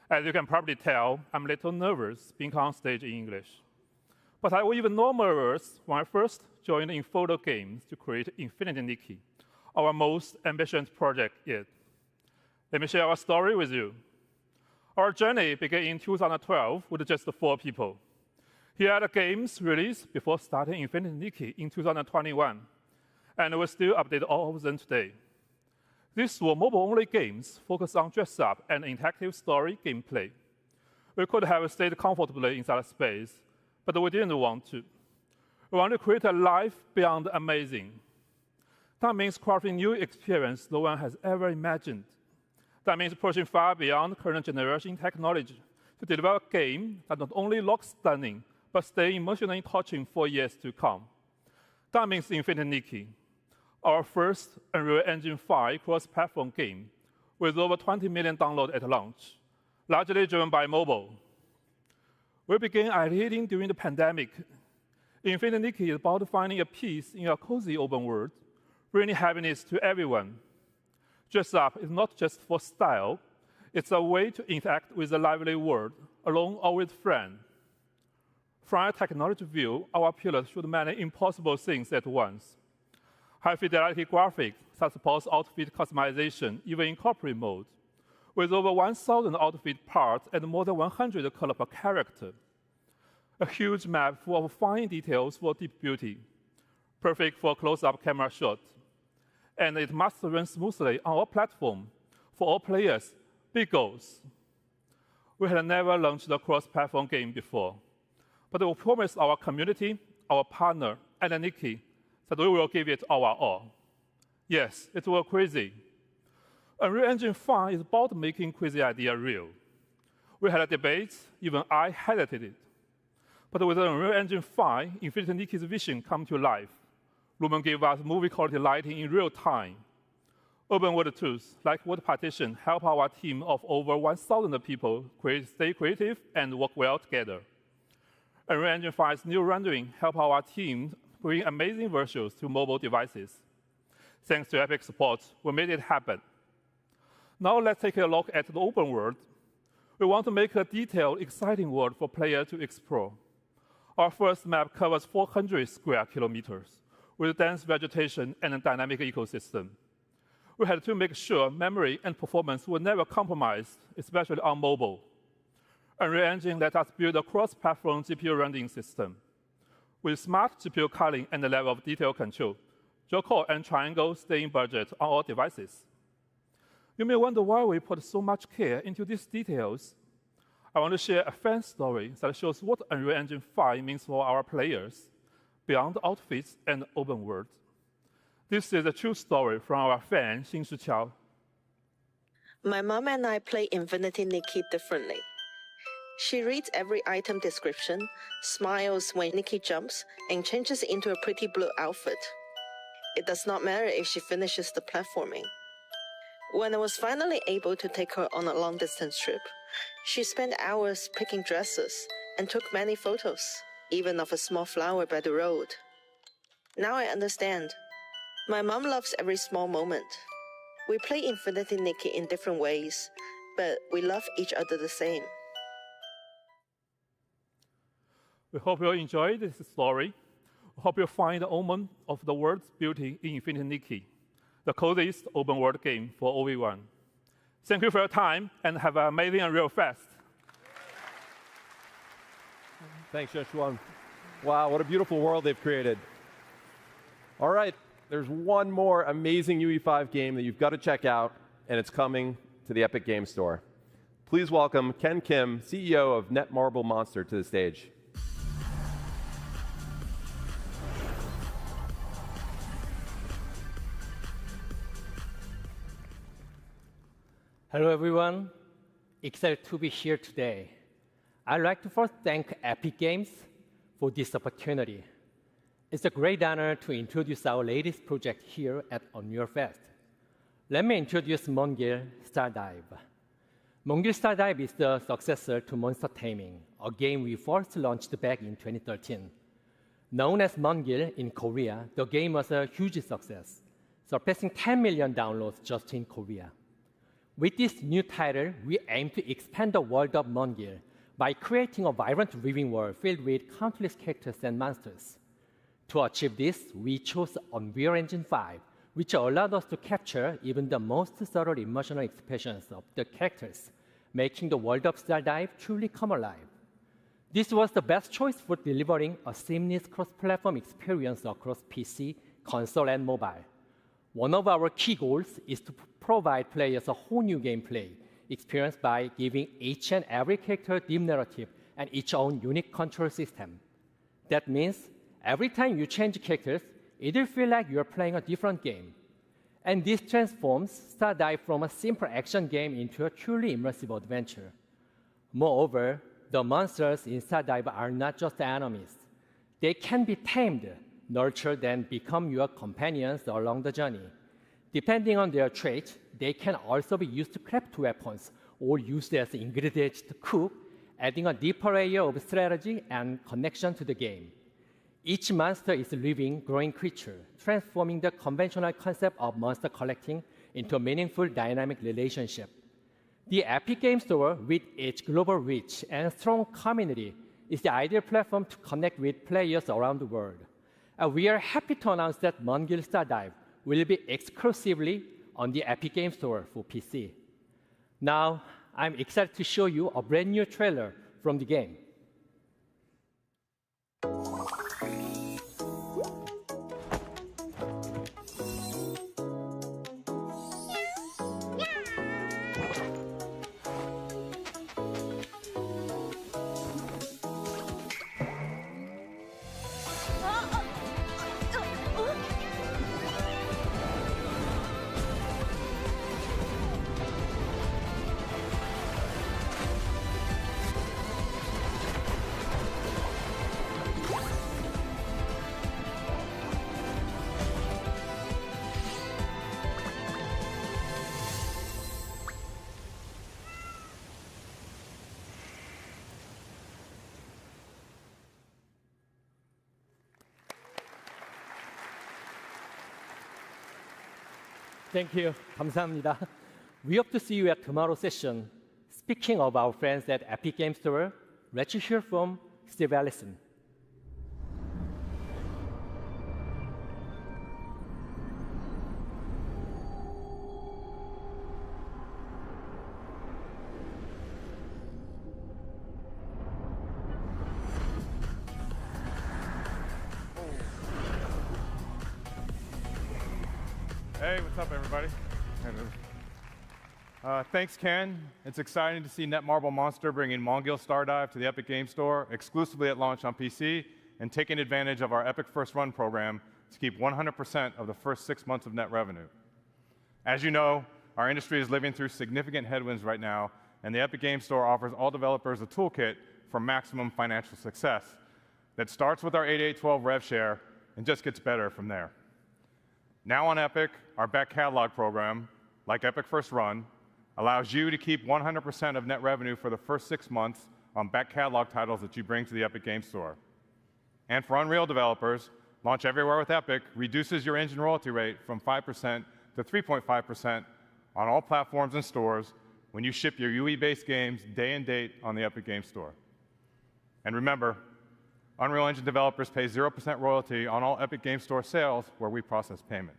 Speaker 18: As you can probably tell, I'm a little nervous being on stage in English. But I was even more nervous when I first joined Infold Games to create Infinity Nikki, our most ambitious project yet. Let me share our story with you. Our journey began in 2012 with just 4 people. Here are the games released before starting Infinity Nikki in 2021. And we still update all of them today. These were mobile-only games focused on dress-up and interactive story gameplay. We could have stayed comfortably in that space, but we didn't want to. We want to create a life beyond amazing. That means crafting new experience no one has ever imagined. That means pushing far beyond current generation technology to deliver a game that not only looks stunning, but stay emotionally touching for years to come. That means Infinity Nikki, our first Unreal Engine 5 cross-platform game with over 20 million downloads at launch, largely driven by mobile. We began ideating during the pandemic. Infinity Nikki is about finding a peace in a cozy open world, bringing happiness to everyone. Dress Up is not just for style, it's a way to interact with the lively world, alone or with friends. From a technology view, our pillars should many impossible things at once. High-fidelity graphics that supports outfit customization, even in corporate mode, with over 1,000 outfit parts and more than 100 colors per character. A huge map full of fine details for deep beauty, perfect for close-up camera shots. And it must run smoothly on our platform. For all players, big goals. We had never launched a cross-platform game before, but we promised our community, our partner, and Nikki that we will give it our all. Yes, it was crazy. Unreal Engine 5 is about making crazy idea real. We had a debate, even I hesitated. But with Unreal Engine 5, Infinity Nikki's vision come to life. Lumen gave us movie-quality lighting in real time. Open world tools like Word Partition help our team of over 1,000 people stay creative and work well together. Unreal Engine 5's new rendering help our team bring amazing visuals to mobile devices. Thanks to Epic support, we made it happen. Now let's take a look at the open world. We want to make a detailed, exciting world for players to explore. Our first map covers 400 square kilometers with dense vegetation and a dynamic ecosystem. We had to make sure memory and performance were never compromised, especially on mobile. Unreal Engine let us build a cross-platform GPU rendering system. With smart GPU culling and a level of detail control, dual-core and triangle stay in budget on all devices. You may wonder why we put so much care into these details. I want to share a fan story that shows what Unreal Engine 5 means for our players, beyond outfits and open world. This is a true story from our fan, Xin.
Speaker 19: My mom and I play Infinity Nikki differently. She reads every item description, smiles when Nikki jumps, and changes into a pretty blue outfit. It does not matter if she finishes the platforming. When I was finally able to take her on a long-distance trip, she spent hours picking dresses and took many photos, even of a small flower by the road. Now I understand. My mom loves every small moment. We play Infinity Nikki in different ways, but we love each other the same.
Speaker 18: We hope you enjoyed this story. We hope you find the omen of the world's beauty in Infinity Nikki, the coziest open world game for OV1. Thank you for your time, and have an amazing Unreal Fest.
Speaker 13: Thanks, Joshua. Wow, what a beautiful world they've created. All right, there's one more amazing UE5 game that you've got to check out, and it's coming to the Epic Game Store. Please welcome Ken Kim, CEO of Netmarble Monster, to the stage.
Speaker 20: Hello, everyone. Excited to be here today. I'd like to first thank Epic Games for this opportunity. It's a great honor to introduce our latest project here at Unreal Fest. Let me introduce Mongil Stardive. Mongil Stardive is the successor to Monster Taming, a game we first launched back in 2013. Known as Mongil in Korea, the game was a huge success, surpassing 10 million downloads just in Korea. With this new title, we aim to expand the world of Mongil by creating a vibrant living world filled with countless characters and monsters. To achieve this, we chose Unreal Engine 5, which allowed us to capture even the most subtle emotional expressions of the characters, making the world of Stardive truly come alive. This was the best choice for delivering a seamless cross-platform experience across PC, console, and mobile. One of our key goals is to provide players a whole new gameplay experience by giving each and every character deep narrative and its own unique control system. That means every time you change characters, it will feel like you're playing a different game. And this transforms Stardive from a simple action game into a truly immersive adventure. Moreover, the monsters in Stardive are not just enemies. They can be tamed, nurtured, and become your companions along the journey. Depending on their traits, they can also be used to craft weapons or used as ingredients to cook, adding a deeper layer of strategy and connection to the game. Each monster is a living, growing creature, transforming the conventional concept of monster collecting into a meaningful, dynamic relationship. The Epic Game Store, with its global reach and strong community, is the ideal platform to connect with players around the world. And we are happy to announce that Mongil Stardive will be exclusively on the Epic Game Store for PC. Now, I'm excited to show you a brand new trailer from the game. Thank you. 감사합니다. We hope to see you at tomorrow's session. Speaking of our friends at Epic Game Store, let's hear from Steve Allison.
Speaker 21: Hey, what's up, everybody? Thanks, Ken. It's exciting to see Netmarble Monster bringing Mongil Stardive to the Epic Game Store exclusively at launch on PC and taking advantage of our Epic First Run program to keep 100% of the first 6 months of net revenue. As you know, our industry is living through significant headwinds right now, and the Epic Game Store offers all developers a toolkit for maximum financial success that starts with our 8812 rev share and just gets better from there. Now on Epic, our back catalog program, like Epic First Run, allows you to keep 100% of net revenue for the first 6 months on back catalog titles that you bring to the Epic Game Store. And for Unreal developers, Launch Everywhere with Epic reduces your engine royalty rate from 5% to 3.5% on all platforms and stores when you ship your UE-based games day and date on the Epic Game Store. And remember, Unreal Engine developers pay 0% royalty on all Epic Game Store sales where we process payment.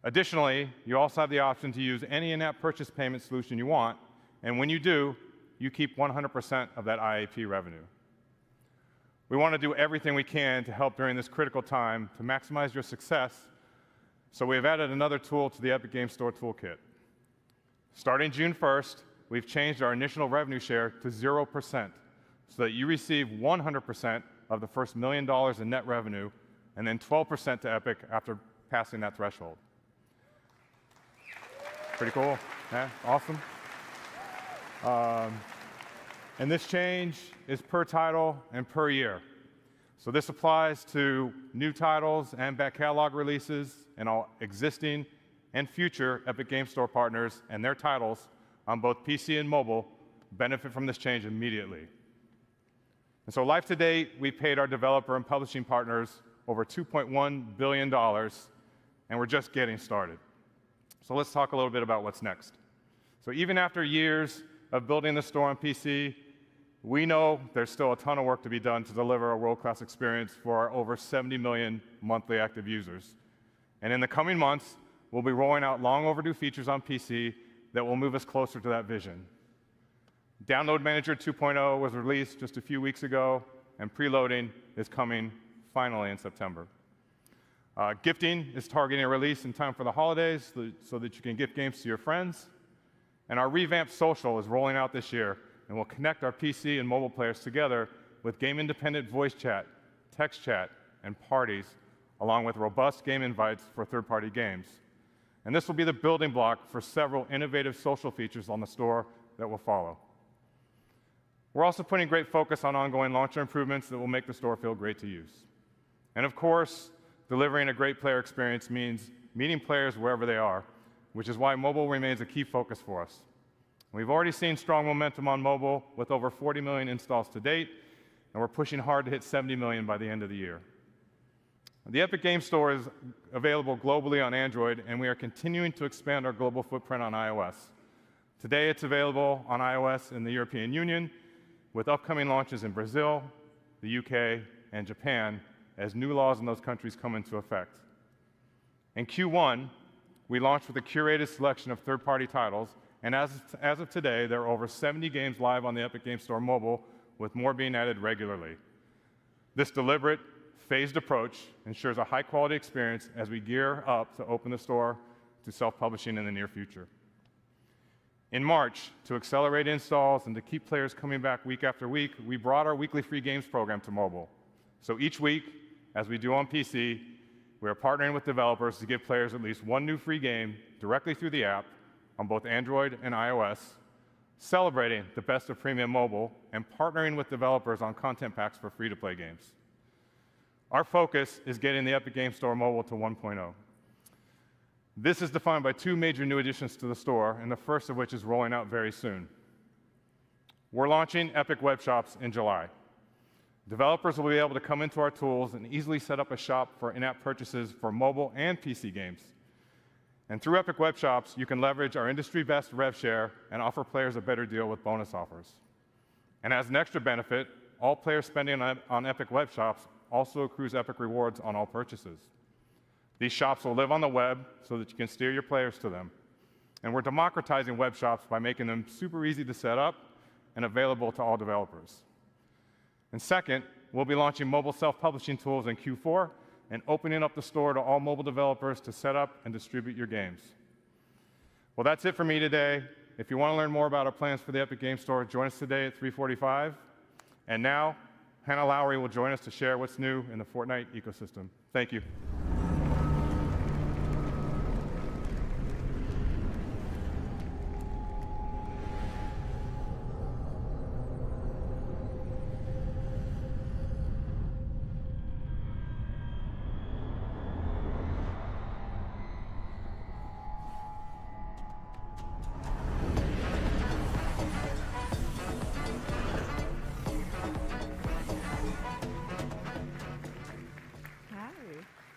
Speaker 21: Additionally, you also have the option to use any in-app purchase payment solution you want, and when you do, you keep 100% of that IAP revenue. We want to do everything we can to help during this critical time to maximize your success, so we have added another tool to the Epic Game Store toolkit. Starting June 1st, we've changed our initial revenue share to 0%, so that you receive 100% of the first $1 million in net revenue, and then 12% to Epic after passing that threshold. Pretty cool, yeah, awesome. And this change is per title and per year. So this applies to new titles and back catalog releases, and all existing and future Epic Game Store partners and their titles on both PC and mobile benefit from this change immediately. And so life to date, we paid our developer and publishing partners over $2.1 billion, and we're just getting started. So let's talk a little bit about what's next. So even after years of building the store on PC, we know there's still a ton of work to be done to deliver a world-class experience for our over 70 million monthly active users. And in the coming months, we'll be rolling out long overdue features on PC that will move us closer to that vision. Download Manager 2.0 was released just a few weeks ago, and preloading is coming finally in September. Gifting is targeting a release in time for the holidays so that you can gift games to your friends. And our revamped social is rolling out this year, and will connect our PC and mobile players together with game-independent voice chat, text chat, and parties, along with robust game invites for third-party games. And this will be the building block for several innovative social features on the store that will follow. We're also putting great focus on ongoing launcher improvements that will make the store feel great to use. And of course, delivering a great player experience means meeting players wherever they are, which is why mobile remains a key focus for us. We've already seen strong momentum on mobile with over 40 million installs to date, and we're pushing hard to hit 70 million by the end of the year. The Epic Game Store is available globally on Android, and we are continuing to expand our global footprint on iOS. Today, it's available on iOS in the European Union, with upcoming launches in Brazil, the UK, and Japan, as new laws in those countries come into effect. In Q1, we launched with a curated selection of third-party titles, and as of today, there are over 70 games live on the Epic Game Store mobile, with more being added regularly. This deliberate, phased approach ensures a high-quality experience as we gear up to open the store to self-publishing in the near future. In March, to accelerate installs and to keep players coming back week after week, we brought our weekly free games program to mobile. So each week, as we do on PC, we are partnering with developers to give players at least one new free game directly through the app on both Android and iOS, celebrating the best of premium mobile, and partnering with developers on content packs for free-to-play games. Our focus is getting the Epic Game Store mobile to 1.0. This is defined by two major new additions to the store, and the first of which is rolling out very soon. We're launching Epic Web Shops in July. Developers will be able to come into our tools and easily set up a shop for in-app purchases for mobile and PC games. And through Epic Web Shops, you can leverage our industry-best rev share and offer players a better deal with bonus offers. And as an extra benefit, all players spending on Epic Web Shops also accrues Epic rewards on all purchases. These shops will live on the web so that you can steer your players to them. And we're democratizing web shops by making them super easy to set up and available to all developers. And second, we'll be launching mobile self-publishing tools in Q4 and opening up the store to all mobile developers to set up and distribute your games. Well, that's it for me today. If you want to learn more about our plans for the Epic Game Store, join us today at 3:45. And now, Hannah Lowry will join us to share what's new in the Fortnite ecosystem. Thank you.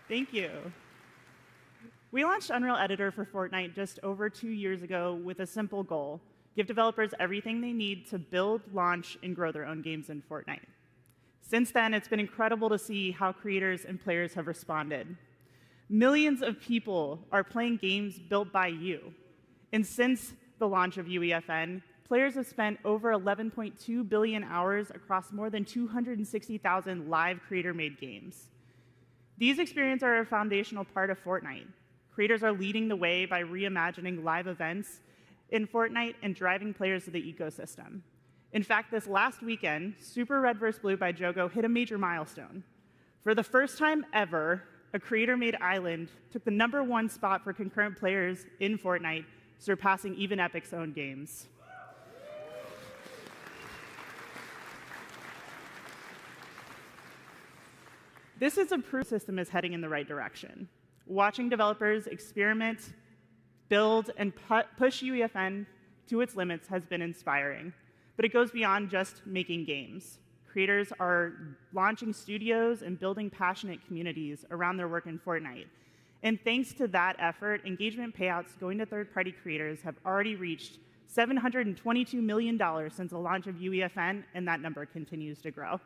Speaker 5: Thank you. We launched Unreal Editor for Fortnite just over 2 years ago with a simple goal: give developers everything they need to build, launch, and grow their own games in Fortnite. Since then, it's been incredible to see how creators and players have responded. Millions of people are playing games built by you. And since the launch of UEFN, players have spent over 11.2 billion hours across more than 260,000 live creator-made games. These experiences are a foundational part of Fortnite. Creators are leading the way by reimagining live events in Fortnite and driving players to the ecosystem. In fact, this last weekend, Super Red vs. Blue by Jogo hit a major milestone. For the first time ever, a creator-made island took the #1 spot for concurrent players in Fortnite, surpassing even Epic's own games. This is a proof the system is heading in the right direction. Watching developers experiment, build, and push UEFN to its limits has been inspiring. But it goes beyond just making games. Creators are launching studios and building passionate communities around their work in Fortnite. And thanks to that effort, engagement payouts going to third-party creators have already reached $722 million since the launch of UEFN, and that number continues to grow.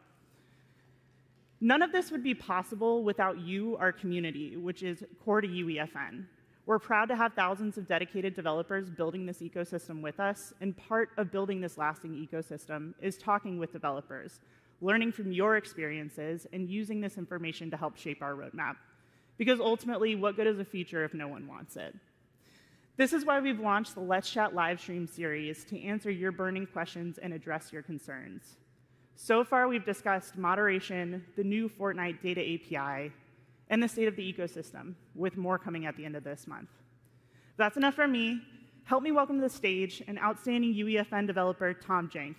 Speaker 5: None of this would be possible without you, our community, which is core to UEFN. We're proud to have thousands of dedicated developers building this ecosystem with us, and part of building this lasting ecosystem is talking with developers, learning from your experiences, and using this information to help shape our roadmap. Because ultimately, what good is a feature if no one wants it? This is why we've launched the Let's Chat livestream series to answer your burning questions and address your concerns. So far, we've discussed moderation, the new Fortnite data API, and the state of the ecosystem, with more coming at the end of this month. That's enough from me. Help me welcome to the stage an outstanding UEFN developer, Tom Jank.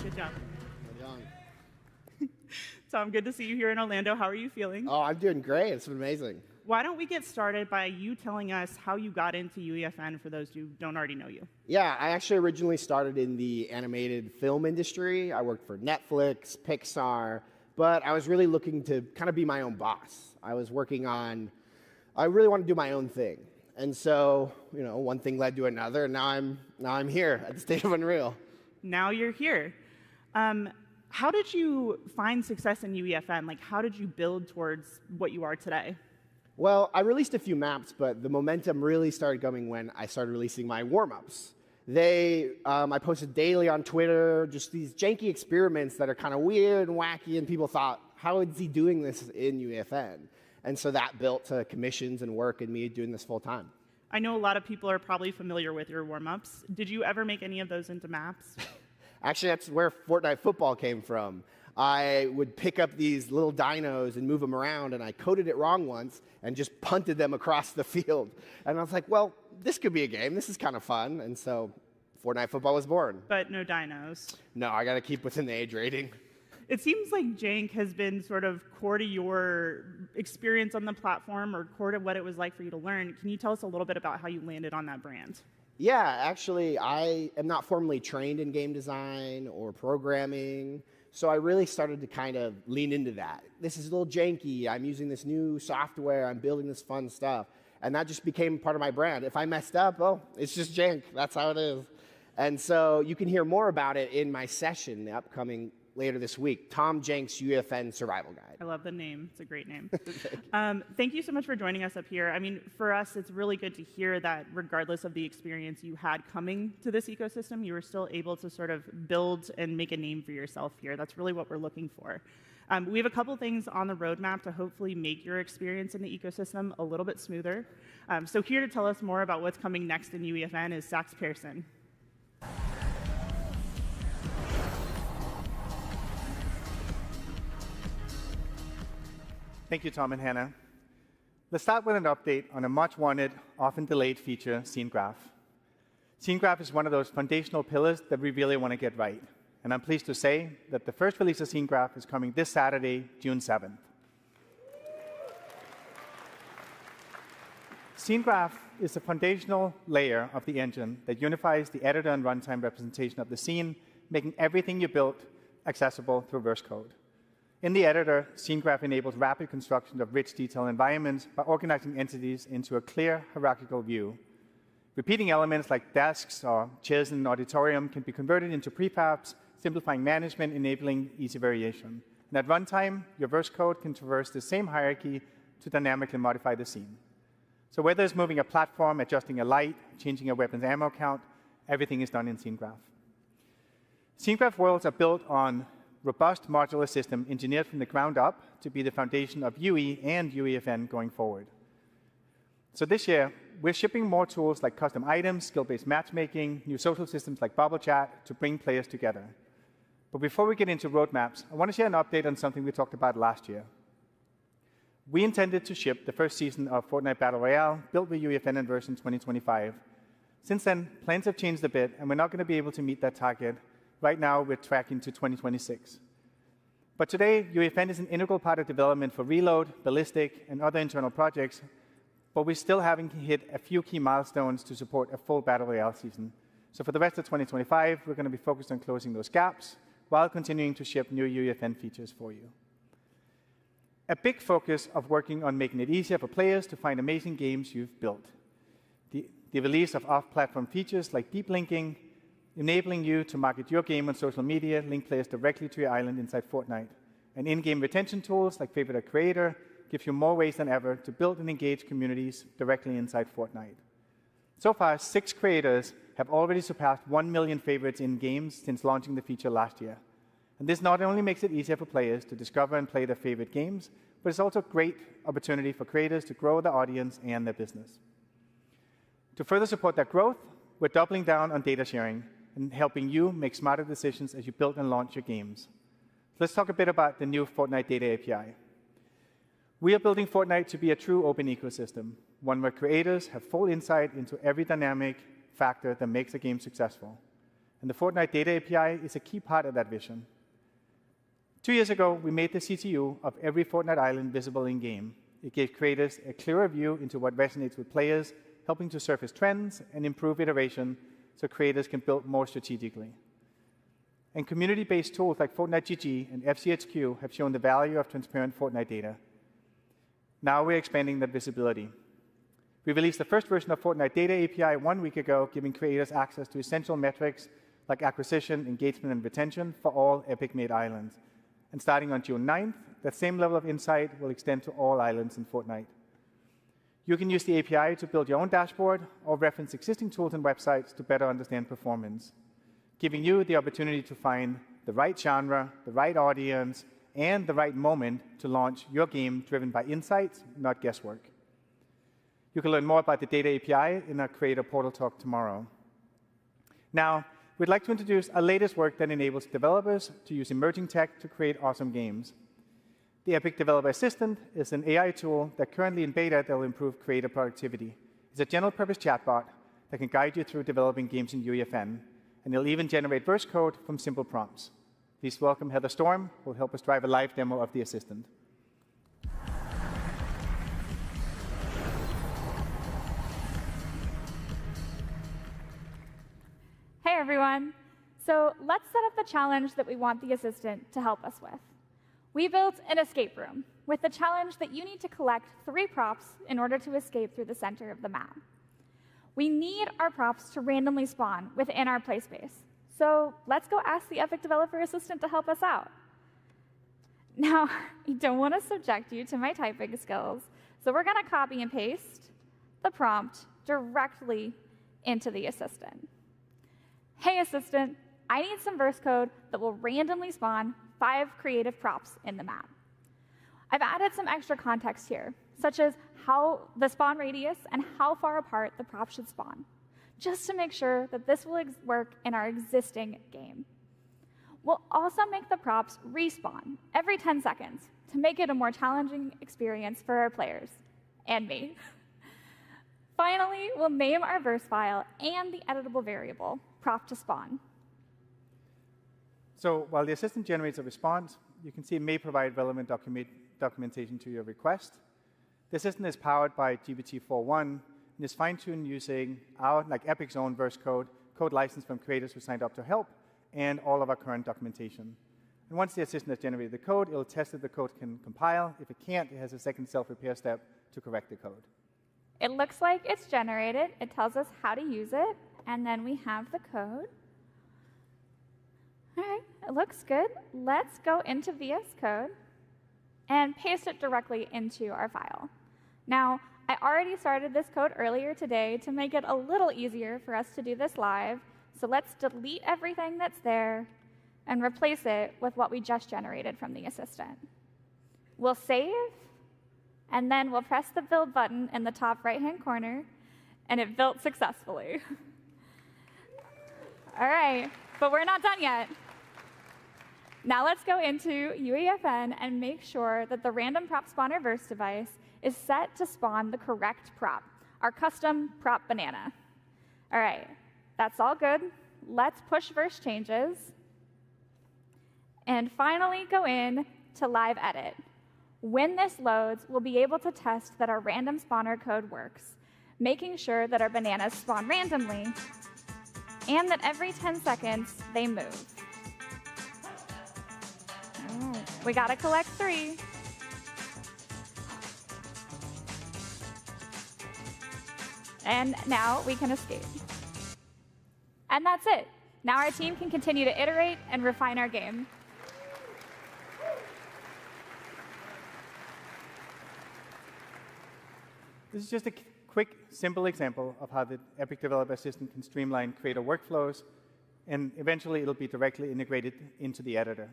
Speaker 5: Good job. Tom, good to see you here in Orlando. How are you feeling?
Speaker 22: Oh, I'm doing great. It's been amazing.
Speaker 5: Why don't we get started by you telling us how you got into UEFN for those who don't already know you?
Speaker 22: Yeah, I actually originally started in the animated film industry. I worked for Netflix, Pixar, but I was really looking to kind of be my own boss. I really wanted to do my own thing. And so, one thing led to another, and now I'm here at the state of Unreal.
Speaker 5: Now you're here. How did you find success in UEFN? Like, how did you build towards what you are today?
Speaker 22: Well, I released a few maps, but the momentum really started coming when I started releasing my warm-ups. I posted daily on Twitter, just these janky experiments that are kind of weird and wacky, and people thought, how is he doing this in UEFN? And so that built to commissions and work and me doing this full time.
Speaker 5: I know a lot of people are probably familiar with your warm-ups. Did you ever make any of those into maps?
Speaker 22: Actually, that's where Fortnite football came from. I would pick up these little dinos and move them around, and I coded it wrong once and just punted them across the field. And I was like, well, this could be a game. This is kind of fun. And so Fortnite football was born.
Speaker 5: But no dinos.
Speaker 22: No, I got to keep within the age rating.
Speaker 5: It seems like Jank has been sort of core to your experience on the platform, or core to what it was like for you to learn. Can you tell us a little bit about how you landed on that brand?
Speaker 22: Yeah, actually, I am not formally trained in game design or programming. So I really started to kind of lean into that. This is a little janky. I'm using this new software. I'm building this fun stuff. And that just became part of my brand. If I messed up, oh, it's just jank. That's how it is. And so you can hear more about it in my session, the upcoming later this week, Tom Jenks UEFN Survival Guide.
Speaker 5: I love the name. It's a great name. Thank you so much for joining us up here. I mean, for us, it's really good to hear that regardless of the experience you had coming to this ecosystem, you were still able to sort of build and make a name for yourself here. That's really what we're looking for. We have a couple things on the roadmap to hopefully make your experience in the ecosystem a little bit smoother. So here to tell us more about what's coming next in UEFN is Sax Pearson.
Speaker 4: Thank you, Tom and Hannah. Let's start with an update on a much-wanted, often delayed feature, Scene Graph. Scene Graph is one of those foundational pillars that we really want to get right. And I'm pleased to say that the first release of Scene Graph is coming this Saturday, June 7th. Scene Graph is the foundational layer of the engine that unifies the editor and runtime representation of the scene, making everything you built accessible through verse code. In the editor, Scene Graph enables rapid construction of rich, detailed environments by organizing entities into a clear hierarchical view. Repeating elements like desks or chairs in an auditorium can be converted into prefabs, simplifying management, enabling easy variation. And at runtime, your verse code can traverse the same hierarchy to dynamically modify the scene. So whether it's moving a platform, adjusting a light, changing a weapon's ammo count, everything is done in Scene Graph. Scene Graph worlds are built on robust modular system engineered from the ground up to be the foundation of UE and UEFN going forward. So this year, we're shipping more tools like custom items, skill-based matchmaking, new social systems like Bubble Chat to bring players together. But before we get into roadmaps, I want to share an update on something we talked about last year. We intended to ship the first season of Fortnite Battle Royale, built with UEFN in version 2025. Since then, plans have changed a bit, and we're not going to be able to meet that target. Right now, we're tracking to 2026. But today, UEFN is an integral part of development for Reload, Ballistic, and other internal projects, but we still haven't hit a few key milestones to support a full Battle Royale season. So for the rest of 2025, we're going to be focused on closing those gaps while continuing to ship new UEFN features for you. A big focus of working on making it easier for players to find amazing games you've built. The release of off-platform features like deep linking, enabling you to market your game on social media, link players directly to your island inside Fortnite. And in-game retention tools like Favorite a Creator give you more ways than ever to build and engage communities directly inside Fortnite. So far, 6 creators have already surpassed 1 million favorites in games since launching the feature last year. And this not only makes it easier for players to discover and play their favorite games, but it's also a great opportunity for creators to grow their audience and their business. To further support that growth, we're doubling down on data sharing and helping you make smarter decisions as you build and launch your games. Let's talk a bit about the new Fortnite Data API. We are building Fortnite to be a true open ecosystem, one where creators have full insight into every dynamic factor that makes a game successful. And the Fortnite Data API is a key part of that vision. 2 years ago, we made the CTU of every Fortnite island visible in-game. It gave creators a clearer view into what resonates with players, helping to surface trends and improve iteration so creators can build more strategically. And community-based tools like Fortnite GG and FCHQ have shown the value of transparent Fortnite data. Now we're expanding that visibility. We released the first version of Fortnite Data API 1 week ago, giving creators access to essential metrics like acquisition, engagement, and retention for all Epic-made islands. And starting on June 9th, that same level of insight will extend to all islands in Fortnite. You can use the API to build your own dashboard or reference existing tools and websites to better understand performance, giving you the opportunity to find the right genre, the right audience, and the right moment to launch your game driven by insights, not guesswork. You can learn more about the Data API in our Creator Portal talk tomorrow. Now, we'd like to introduce our latest work that enables developers to use emerging tech to create awesome games. The Epic Developer Assistant is an AI tool that currently in beta that will improve creator productivity. It's a general-purpose chatbot that can guide you through developing games in UEFN, and it'll even generate verse code from simple prompts. Please welcome Heather Storm, who will help us drive a live demo of the assistant.
Speaker 6: Hey everyone.
Speaker 1: So let's set up the challenge that we want the assistant to help us with. We built an escape room with the challenge that you need to collect 3 props in order to escape through the center of the map. We need our props to randomly spawn within our play space. So let's go ask the Epic Developer Assistant to help us out. Now, I don't want to subject you to my typing skills, so we're going to copy and paste the prompt directly into the assistant. Hey, assistant, I need some verse code that will randomly spawn 5 creative props in the map. I've added some extra context here, such as how the spawn radius and how far apart the props should spawn, just to make sure that this will work in our existing game. We'll also make the props respawn every 10 seconds to make it a more challenging experience for our players, and me. Finally, we'll name our verse file and the editable variable, prop to spawn.
Speaker 4: So while the assistant generates a response, you can see it may provide relevant documentation to your request. The assistant is powered by GPT-4.1 and is fine-tuned using our, like Epic's own verse code licensed from creators who signed up to help, and all of our current documentation. And once the assistant has generated the code, it'll test if the code can compile. If it can't, it has a second self-repair step to correct the code.
Speaker 1: It looks like it's generated. It tells us how to use it, and then we have the code. All right, it looks good. Let's go into VS Code and paste it directly into our file. Now, I already started this code earlier today to make it a little easier for us to do this live, so let's delete everything that's there and replace it with what we just generated from the assistant. We'll save, and then we'll press the build button in the top right-hand corner, and it built successfully. All right, but we're not done yet. Now let's go into UEFN and make sure that the random prop spawner verse device is set to spawn the correct prop, our custom prop banana. All right, that's all good. Let's push verse changes. And finally go in to live edit. When this loads, we'll be able to test that our random spawner code works, making sure that our bananas spawn randomly and that every 10 seconds they move. We gotta collect 3. And now we can escape. And that's it. Now our team can continue to iterate and refine our game.
Speaker 4: This is just a quick, simple example of how the Epic Developer Assistant can streamline creator workflows, and eventually it'll be directly integrated into the editor.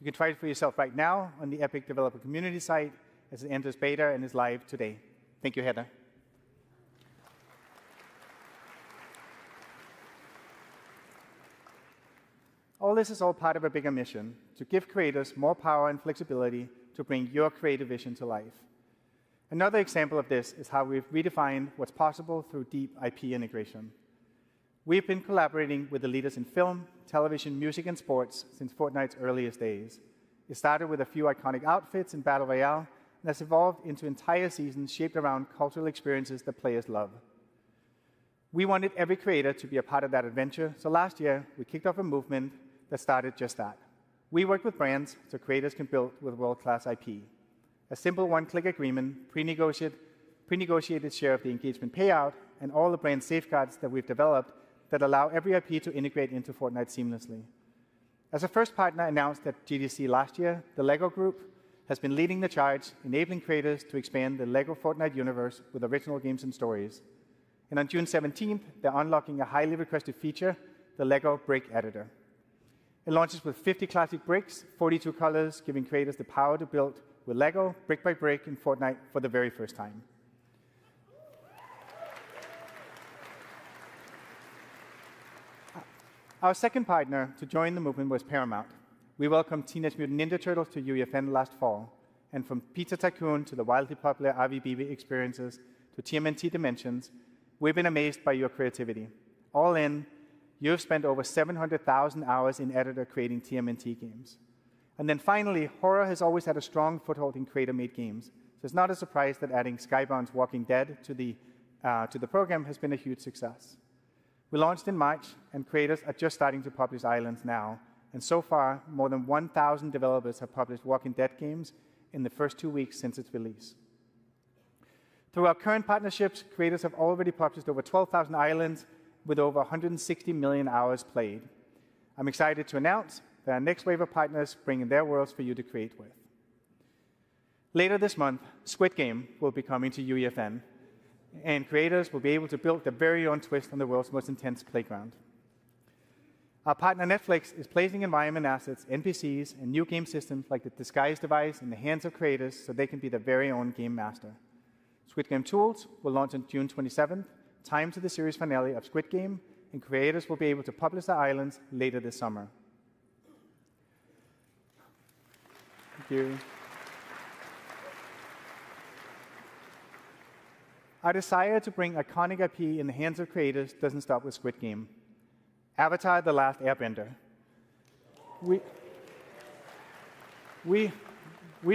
Speaker 4: You can try it for yourself right now on the Epic Developer Community site as it enters beta and is live today. Thank you, Heather. All this is all part of a bigger mission to give creators more power and flexibility to bring your creative vision to life. Another example of this is how we've redefined what's possible through deep IP integration. We've been collaborating with the leaders in film, television, music, and sports since Fortnite's earliest days. It started with a few iconic outfits in Battle Royale, and has evolved into entire seasons shaped around cultural experiences that players love. We wanted every creator to be a part of that adventure, so last year we kicked off a movement that started just that. We worked with brands so creators can build with world-class IP. A simple one-click agreement, pre-negotiated share of the engagement payout, and all the brand safeguards that we've developed that allow every IP to integrate into Fortnite seamlessly. As a first partner announced at GDC last year, the LEGO Group has been leading the charge, enabling creators to expand the LEGO Fortnite universe with original games and stories. And on June 17th, they're unlocking a highly requested feature, the LEGO Brick Editor. It launches with 50 classic bricks, 42 colors, giving creators the power to build with LEGO, brick by brick, in Fortnite for the very first time. Our second partner to join the movement was Paramount. We welcomed Teenage Mutant Ninja Turtles to UEFN last fall, and from Pizza Tycoon to the wildly popular RVBB experiences to TMNT Dimensions, we've been amazed by your creativity. All in, you've spent over 700,000 hours in editor creating TMNT games. And then finally, horror has always had a strong foothold in creator-made games, so it's not a surprise that adding Skybound's Walking Dead to the program has been a huge success. We launched in March, and creators are just starting to publish islands now. And so far, more than 1,000 developers have published Walking Dead games in the first 2 weeks since its release. Through our current partnerships, creators have already published over 12,000 islands with over 160 million hours played. I'm excited to announce that our next wave of partners bring in their worlds for you to create with. Later this month, Squid Game will be coming to UEFN, and creators will be able to build their very own twist on the world's most intense playground. Our partner Netflix is placing environment assets, NPCs, and new game systems like the Disguise device in the hands of creators so they can be their very own game master. Squid Game Tools will launch on June 27th, timed to the series finale of Squid Game, and creators will be able to publish their islands later this summer. Thank you. Our desire to bring iconic IP in the hands of creators doesn't stop with Squid Game. Avatar: The Last Airbender. We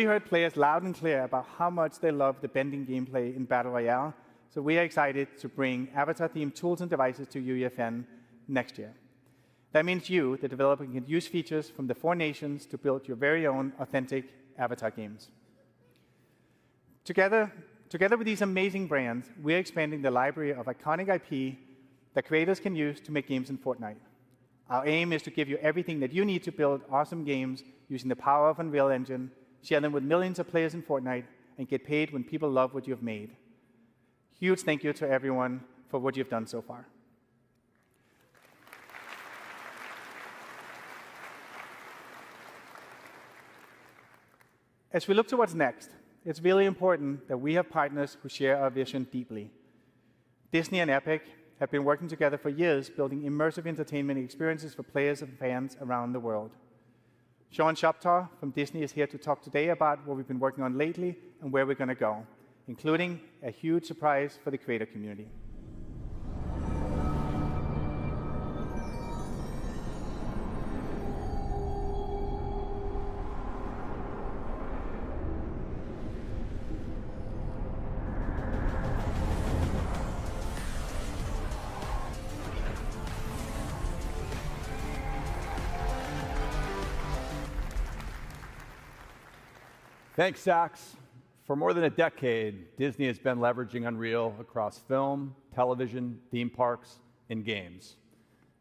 Speaker 4: heard players loud and clear about how much they love the bending gameplay in Battle Royale, so we are excited to bring Avatar-themed tools and devices to UEFN next year. That means you, the developer, can use features from the 4 nations to build your very own authentic Avatar games. Together with these amazing brands, we're expanding the library of iconic IP that creators can use to make games in Fortnite. Our aim is to give you everything that you need to build awesome games using the power of Unreal Engine, share them with millions of players in Fortnite, and get paid when people love what you've made. Huge thank you to everyone for what you've done so far. As we look to what's next, it's really important that we have partners who share our vision deeply. Disney and Epic have been working together for years, building immersive entertainment experiences for players and fans around the world. Sean Shoptaw from Disney is here to talk today about what we've been working on lately and where we're going to go, including a huge surprise for the creator community.
Speaker 13: Thanks, Sax. For more than a decade, Disney has been leveraging Unreal across film, television, theme parks, and games.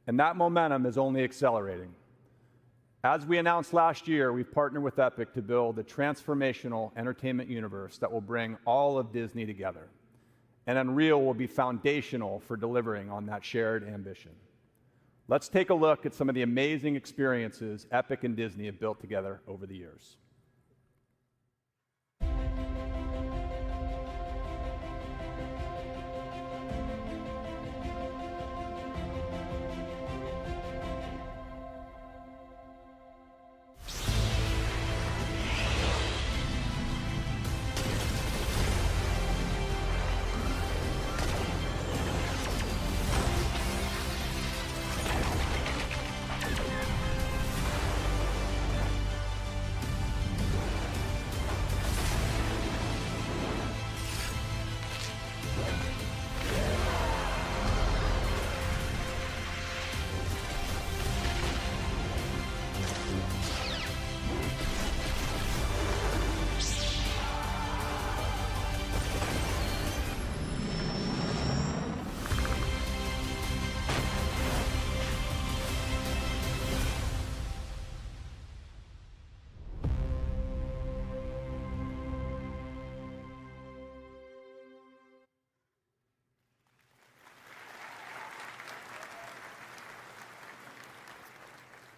Speaker 13: And that momentum is only accelerating. As we announced last year, we've partnered with Epic to build a transformational entertainment universe that will bring all of Disney together. And Unreal will be foundational for delivering on that shared ambition. Let's take a look at some of the amazing experiences Epic and Disney have built together over the years.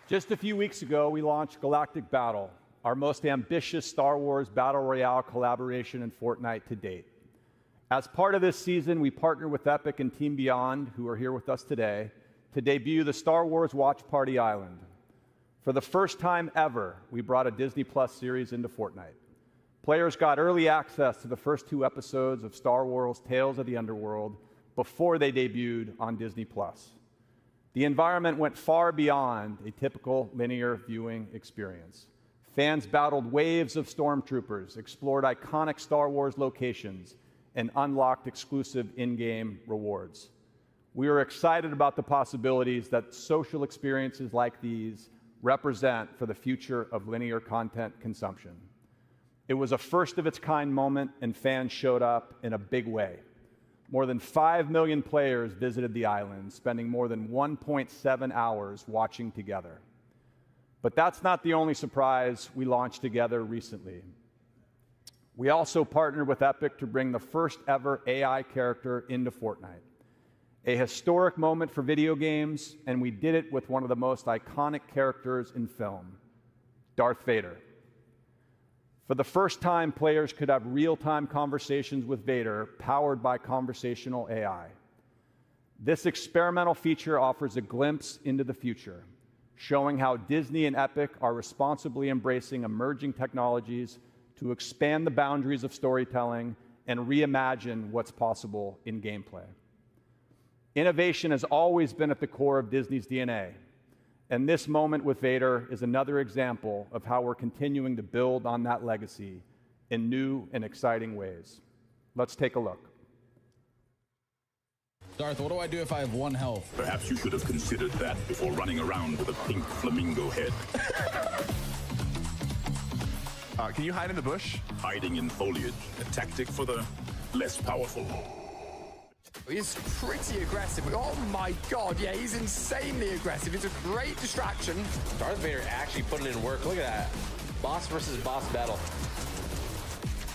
Speaker 13: Just a few weeks ago, we launched Galactic Battle, our most ambitious Star Wars Battle Royale collaboration in Fortnite to date. As part of this season, we partnered with Epic and Team Beyond, who are here with us today, to debut the Star Wars Watch Party Island. For the first time ever, we brought a Disney Plus series into Fortnite. Players got early access to the first 2 episodes of Star Wars Tales of the Underworld before they debuted on Disney Plus. The environment went far beyond a typical linear viewing experience. Fans battled waves of stormtroopers, explored iconic Star Wars locations, and unlocked exclusive in-game rewards.
Speaker 2: We are excited about the possibilities that social experiences like these represent for the future of linear content consumption. It was a first-of-its-kind moment, and fans showed up in a big way. More than 5 million players visited the island, spending more than 1.7 hours watching together. But that's not the only surprise we launched together recently. We also partnered with Epic to bring the first ever AI character into Fortnite. A historic moment for video games, and we did it with one of the most iconic characters in film, Darth Vader. For the first time, players could have real-time conversations with Vader, powered by conversational AI. This experimental feature offers a glimpse into the future, showing how Disney and Epic are responsibly embracing emerging technologies to expand the boundaries of storytelling and reimagine what's possible in gameplay. Innovation has always been at the core of Disney's DNA, and this moment with Vader is another example of how we're continuing to build on that legacy in new and exciting ways. Let's take a look.
Speaker 6: Darth, what do I do if I have 1 health?
Speaker 23: Perhaps you should have considered that before running around with a pink flamingo head.
Speaker 6: Can you hide in the bush?
Speaker 23: Hiding in foliage, a tactic for the less powerful.
Speaker 6: He's pretty aggressive. Oh my god, yeah, he's insanely aggressive. It's a great distraction.
Speaker 24: Darth Vader actually put it in work. Look at that. Boss versus boss battle.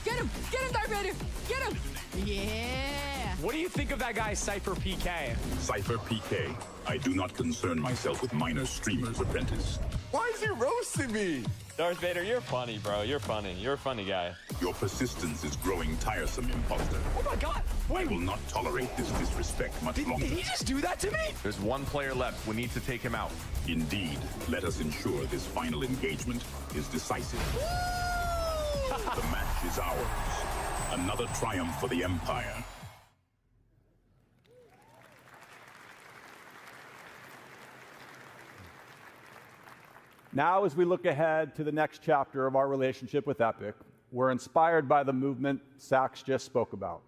Speaker 14: Get him, Darth Vader! Get him! Yeah!
Speaker 24: What do you think of that guy, Cypher PK?
Speaker 23: Cypher PK. I do not concern myself with minor streamers, apprentice.
Speaker 6: Why is he roasting me?
Speaker 24: Darth Vader, you're funny, bro. You're funny. You're a funny guy.
Speaker 23: Your persistence is growing tiresome, imposter.
Speaker 6: Oh my god!
Speaker 23: I will not tolerate this disrespect much longer.
Speaker 6: Did he just do that to me?
Speaker 24: There's 1 player left. We need to take him out.
Speaker 23: Indeed. Let us ensure this final engagement is decisive. The match is ours. Another triumph for the Empire.
Speaker 2: Now, as we look ahead to the next chapter of our relationship with Epic, we're inspired by the movement Sax just spoke about,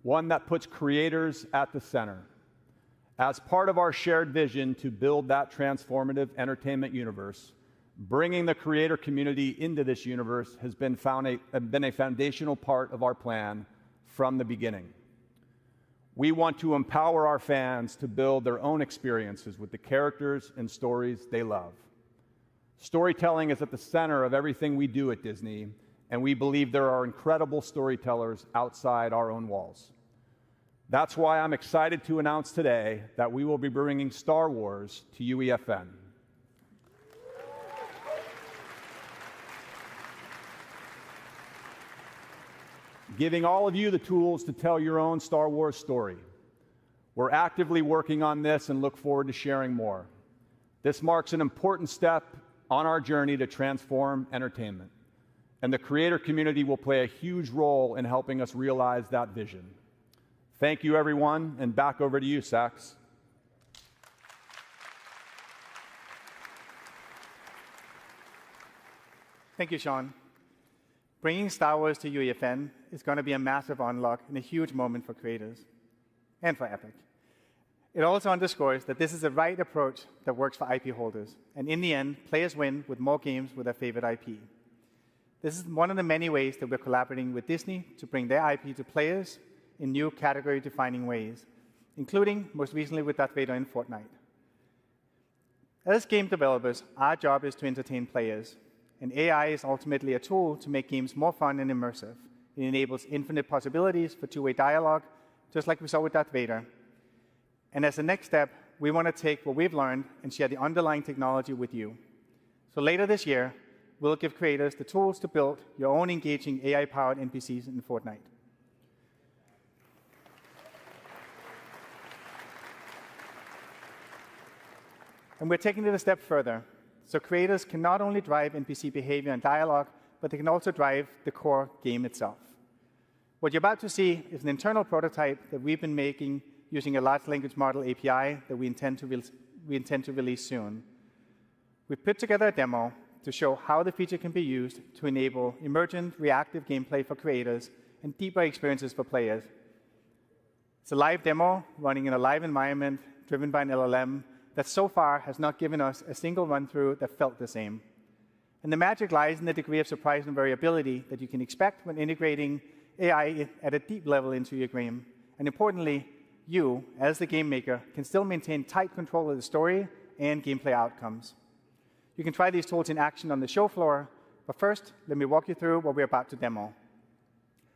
Speaker 2: one that puts creators at the center. As part of our shared vision to build that transformative entertainment universe, bringing the creator community into this universe has been a foundational part of our plan from the beginning. We want to empower our fans to build their own experiences with the characters and stories they love. Storytelling is at the center of everything we do at Disney, and we believe there are incredible storytellers outside our own walls. That's why I'm excited to announce today that we will be bringing Star Wars to UEFN. Giving all of you the tools to tell your own Star Wars story. We're actively working on this and look forward to sharing more. This marks an important step on our journey to transform entertainment, and the creator community will play a huge role in helping us realize that vision. Thank you, everyone, and back over to you, Sax.
Speaker 4: Thank you, Sean. Bringing Star Wars to UEFN is going to be a massive unlock and a huge moment for creators and for Epic. It also underscores that this is the right approach that works for IP holders, and in the end, players win with more games with their favorite IP. This is one of the many ways that we're collaborating with Disney to bring their IP to players in new category-defining ways, including, most recently, with Darth Vader in Fortnite. As game developers, our job is to entertain players, and AI is ultimately a tool to make games more fun and immersive. It enables infinite possibilities for two-way dialogue, just like we saw with Darth Vader. And as a next step, we want to take what we've learned and share the underlying technology with you. So later this year, we'll give creators the tools to build your own engaging AI-powered NPCs in Fortnite. And we're taking it a step further. So creators can not only drive NPC behavior and dialogue, but they can also drive the core game itself. What you're about to see is an internal prototype that we've been making using a large language model API that we intend to release soon. We've put together a demo to show how the feature can be used to enable emergent, reactive gameplay for creators and deeper experiences for players. It's a live demo running in a live environment driven by an LLM that so far has not given us a single run-through that felt the same. And the magic lies in the degree of surprise and variability that you can expect when integrating AI at a deep level into your game. And importantly, you, as the game maker, can still maintain tight control of the story and gameplay outcomes. You can try these tools in action on the show floor, but first, let me walk you through what we're about to demo.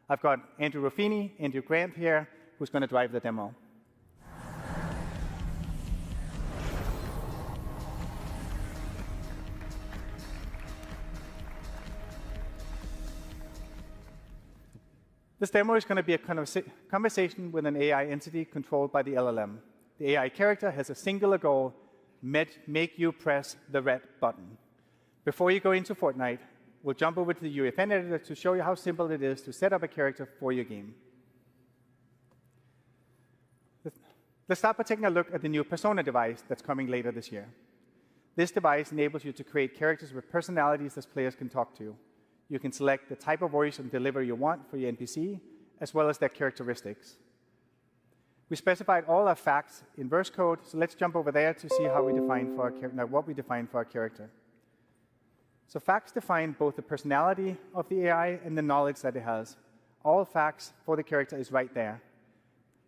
Speaker 4: I've got Andrew Ruffini, Andrew Grant here, who's going to drive the demo. This demo is going to be a conversation with an AI entity controlled by the LLM. The AI character has a singular goal: make you press the red button. Before you go into Fortnite, we'll jump over to the UEFN editor to show you how simple it is to set up a character for your game. Let's start by taking a look at the new Persona device that's coming later this year. This device enables you to create characters with personalities that players can talk to. You can select the type of voice and delivery you want for your NPC, as well as their characteristics. We specified all our facts in verse code, so let's jump over there to see how we define for our what we define for our character. So facts define both the personality of the AI and the knowledge that it has. All facts for the character is right there.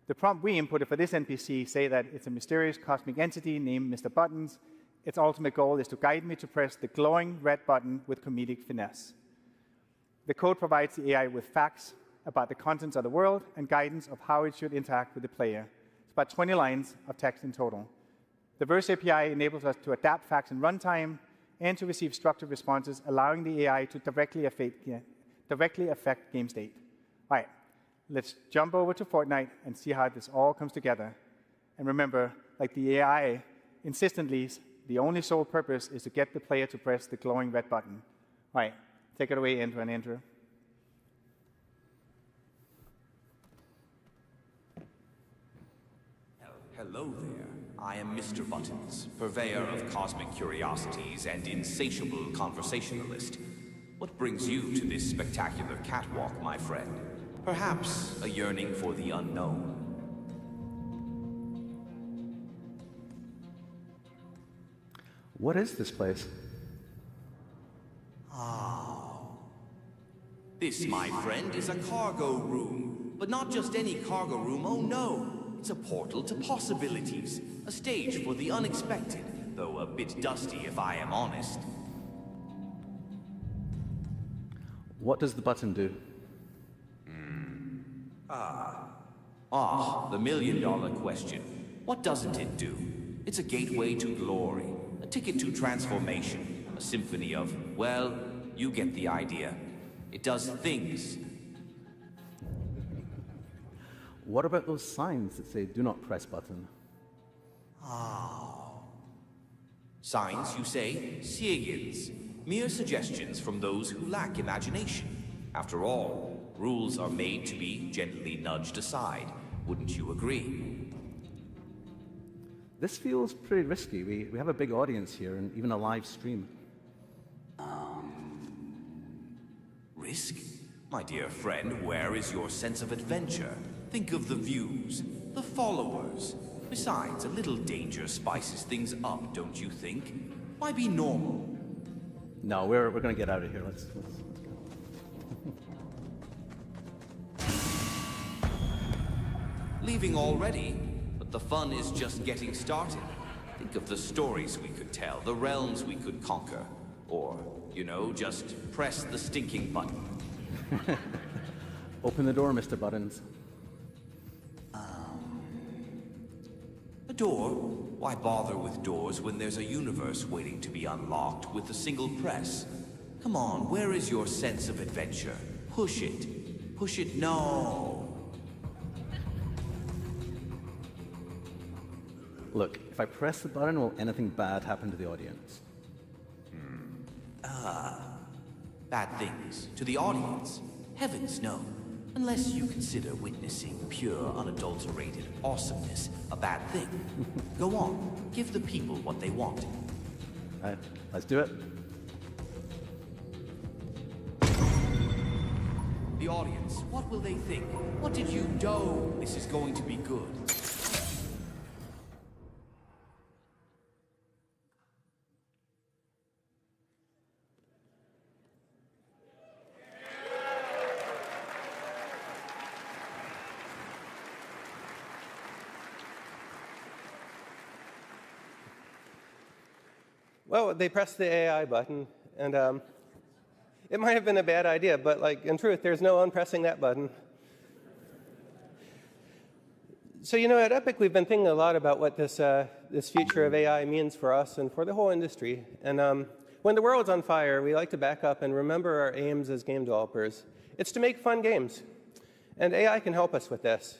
Speaker 4: The prompt we inputted for this NPC say that it's a mysterious cosmic entity named Mr. Buttons. Its ultimate goal is to guide me to press the glowing red button with comedic finesse. The code provides the AI with facts about the contents of the world and guidance of how it should interact with the player. It's about 20 lines of text in total. The Verse API enables us to adapt facts in runtime and to receive structured responses, allowing the AI to directly affect game state. All right, let's jump over to Fortnite and see how this all comes together. And remember, like the AI insistently, the only sole purpose is to get the player to press the glowing red button. All right, take it away, Andrew and Andrew.
Speaker 3: Hello there. I am Mr. Buttons, purveyor of cosmic curiosities and insatiable conversationalist. What brings you to this spectacular catwalk, my friend? Perhaps a yearning for the unknown.
Speaker 7: What is this place?
Speaker 3: This, my friend, is a cargo room. But not just any cargo room, oh no. It's a portal to possibilities. A stage for the unexpected, though a bit dusty if I am honest.
Speaker 7: What does the button do?
Speaker 3: The million-dollar question. What doesn't it do? It's a gateway to glory, a ticket to transformation, a symphony of, well, you get the idea. It does things.
Speaker 7: What about those signs that say, do not press button?
Speaker 3: Signs, you say? Signs. Mere suggestions from those who lack imagination. After all, rules are made to be gently nudged aside. Wouldn't you agree?
Speaker 7: This feels pretty risky. We have a big audience here and even a live stream.
Speaker 3: Risk? My dear friend, where is your sense of adventure? Think of the views, the followers. Besides, a little danger spices things up, don't you think? Why be normal?
Speaker 7: No, we're going to get out of here. Let's go.
Speaker 3: Leaving already? But the fun is just getting started. Think of the stories we could tell, the realms we could conquer. Or, you know, just press the stinking button.
Speaker 7: Open the door, Mr. Buttons.
Speaker 3: A door? Why bother with doors when there's a universe waiting to be unlocked with a single press? Come on, where is your sense of adventure? Push it. Push it, no.
Speaker 7: Look, if I press the button, will anything bad happen to the audience?
Speaker 3: Bad things. To the audience? Heavens, no. Unless you consider witnessing pure, unadulterated awesomeness a bad thing. Go on, give the people what they want.
Speaker 7: All right, let's do it.
Speaker 3: The audience, what will they think? What did you do? This is going to be good.
Speaker 9: Well, they pressed the AI button, and it might have been a bad idea, but in truth, there's no unpressing that button. So, at Epic, we've been thinking a lot about what this future of AI means for us and for the whole industry. And when the world's on fire, we like to back up and remember our aims as game developers. It's to make fun games, and AI can help us with this.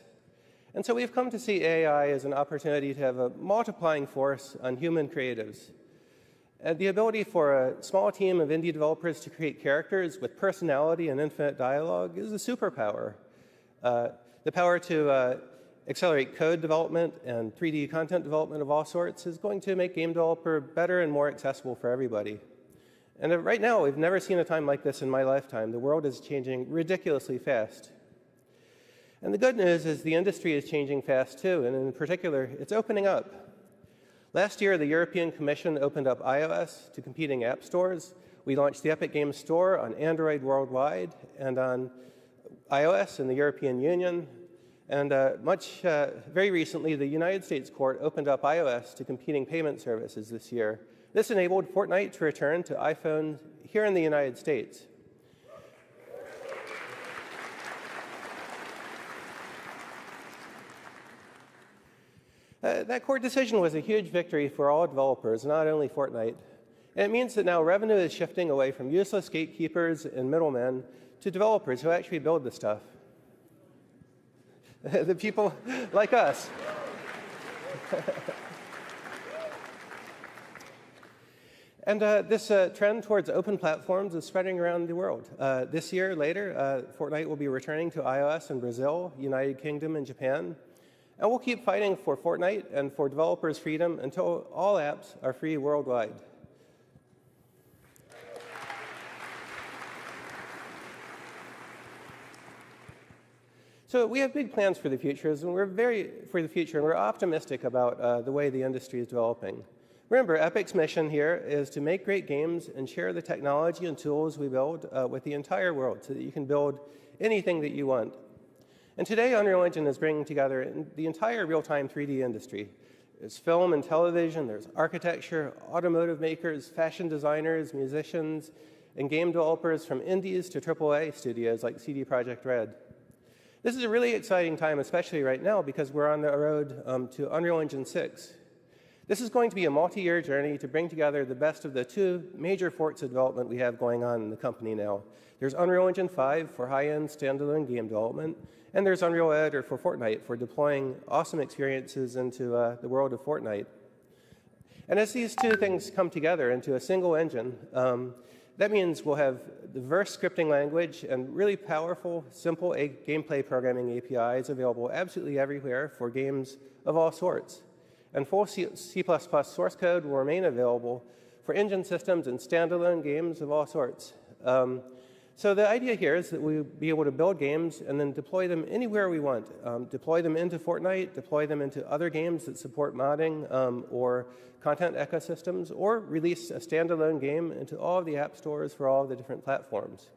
Speaker 9: And so we've come to see AI as an opportunity to have a multiplying force on human creatives. And the ability for a small team of indie developers to create characters with personality and infinite dialogue is a superpower. The power to accelerate code development and 3D content development of all sorts is going to make game developer better and more accessible for everybody. And right now, we've never seen a time like this in my lifetime. The world is changing ridiculously fast. And the good news is the industry is changing fast too, and in particular, it's opening up. Last year, the European Commission opened up iOS to competing app stores. We launched the Epic Games Store on Android worldwide and on iOS in the European Union. And very recently, the United States court opened up iOS to competing payment services this year. This enabled Fortnite to return to iPhone here in the United States. That court decision was a huge victory for all developers, not only Fortnite. And it means that now revenue is shifting away from useless gatekeepers and middlemen to developers who actually build the stuff. The people like us. And this trend towards open platforms is spreading around the world. This year, later, Fortnite will be returning to iOS in Brazil, United Kingdom, and Japan. And we'll keep fighting for Fortnite and for developers' freedom until all apps are free worldwide. So we have big plans for the future, and we're optimistic about the way the industry is developing. Remember, Epic's mission here is to make great games and share the technology and tools we build with the entire world so that you can build anything that you want. And today, Unreal Engine is bringing together the entire real-time 3D industry. There's film and television, there's architecture, automotive makers, fashion designers, musicians, and game developers from indies to AAA studios like CD Projekt Red. This is a really exciting time, especially right now, because we're on the road to Unreal Engine 6. This is going to be a multi-year journey to bring together the best of the two major forks of development we have going on in the company now. There's Unreal Engine 5 for high-end standalone game development, and there's Unreal Editor for Fortnite for deploying awesome experiences into the world of Fortnite. And as these two things come together into a single engine, that means we'll have diverse scripting language and really powerful, simple gameplay programming APIs available absolutely everywhere for games of all sorts. And full C++ source code will remain available for engine systems and standalone games of all sorts. So the idea here is that we'll be able to build games and then deploy them anywhere we want. Deploy them into Fortnite, deploy them into other games that support modding or content ecosystems, or release a standalone game into all of the app stores for all of the different platforms.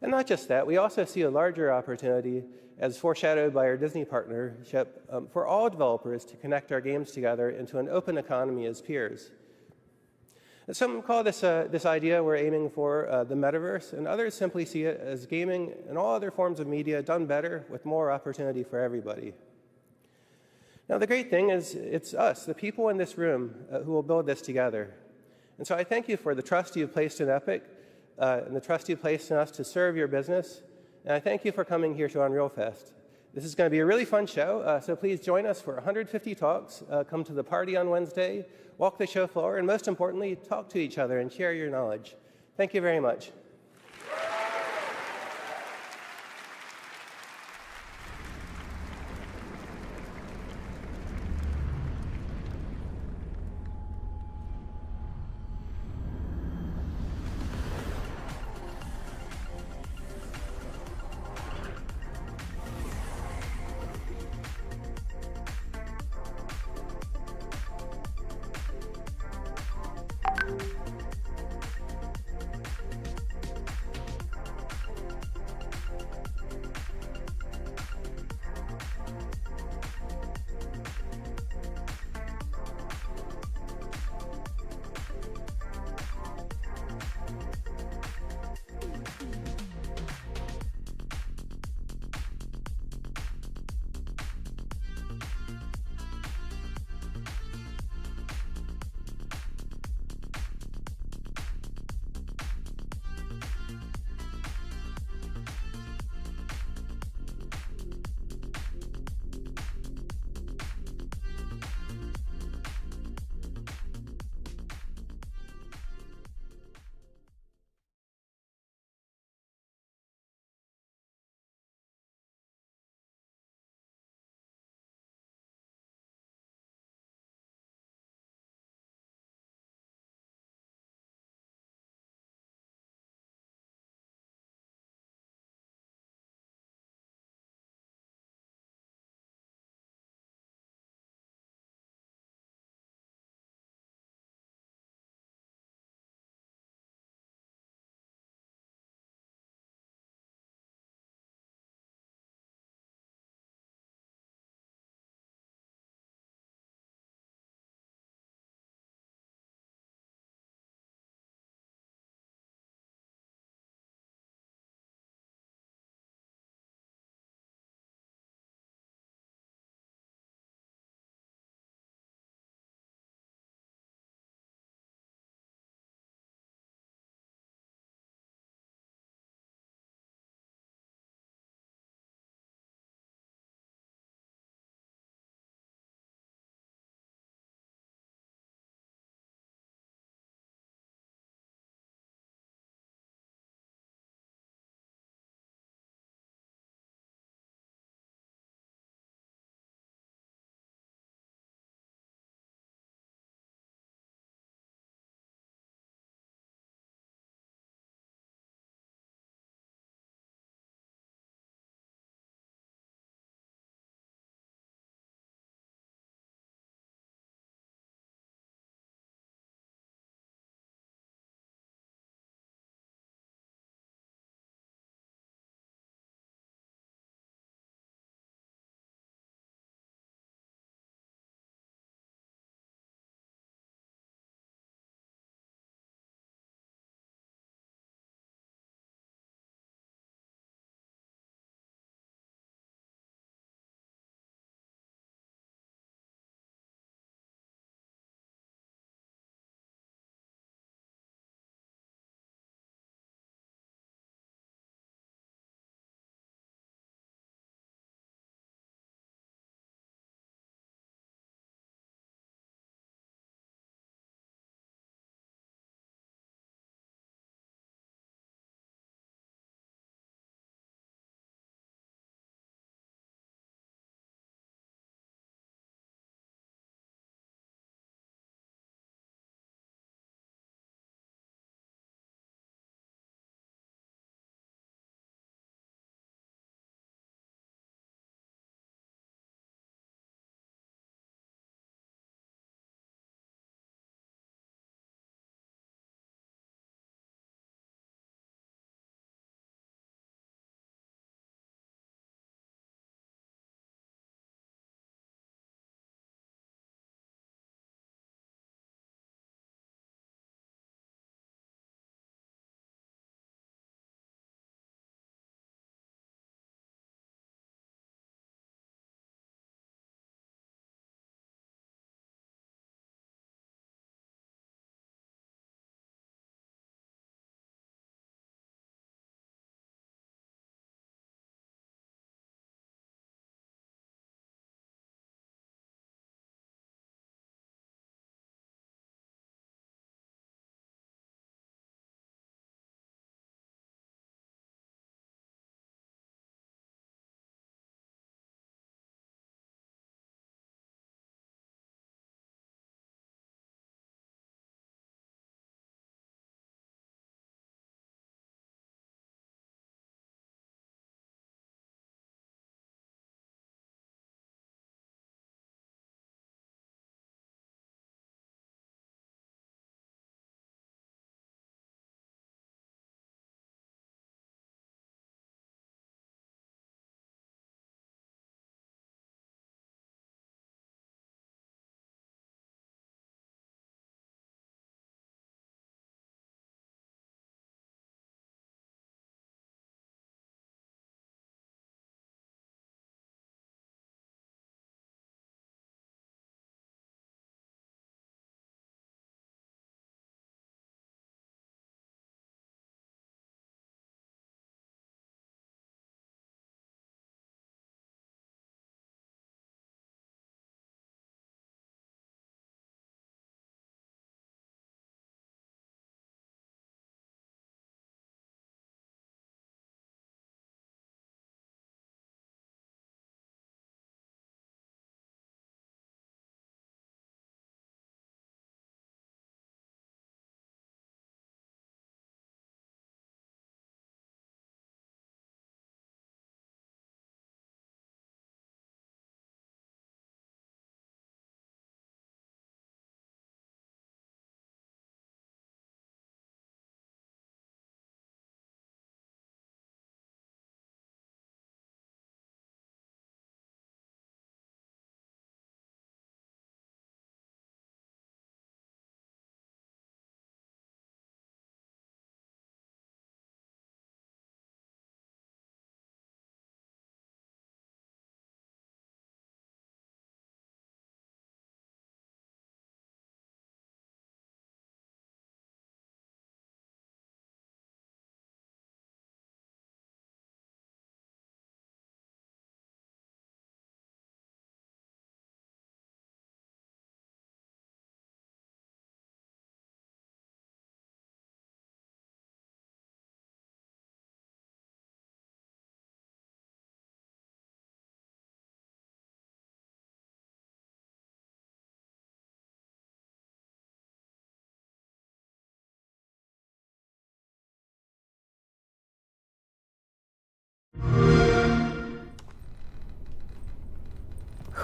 Speaker 9: And not just that, we also see a larger opportunity, as foreshadowed by our Disney partnership, for all developers to connect our games together into an open economy as peers. Some call this idea we're aiming for the metaverse, and others simply see it as gaming and all other forms of media done better with more opportunity for everybody. Now, the great thing is it's us, the people in this room, who will build this together. And so I thank you for the trust you've placed in Epic and the trust you've placed in us to serve your business. And I thank you for coming here to Unreal Fest. This is going to be a really fun show, so please join us for 150 talks. Come to the party on Wednesday, walk the show floor, and most importantly, talk to each other and share your knowledge. Thank you very much.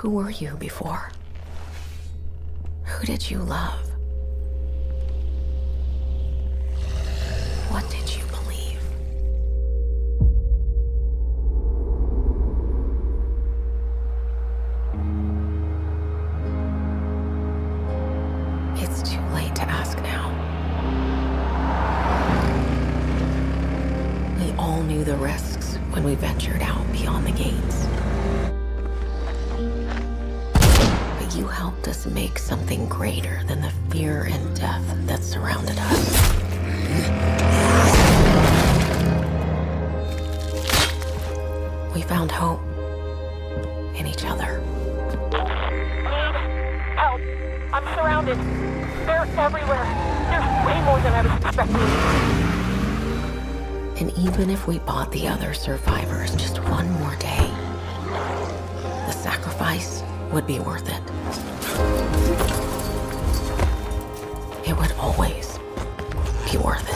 Speaker 8: Who were you before? Who did you love? What did you believe? It's too late to ask now. We all knew the risks when we ventured out beyond the gates. But you helped us make something greater than the fear and death that surrounded us. We found hope in each other.
Speaker 10: Help! I'm surrounded. They're everywhere. There's way more than I was expecting.
Speaker 8: And even if we bought the other survivors just one more day, the sacrifice would be worth it. It would always be worth it.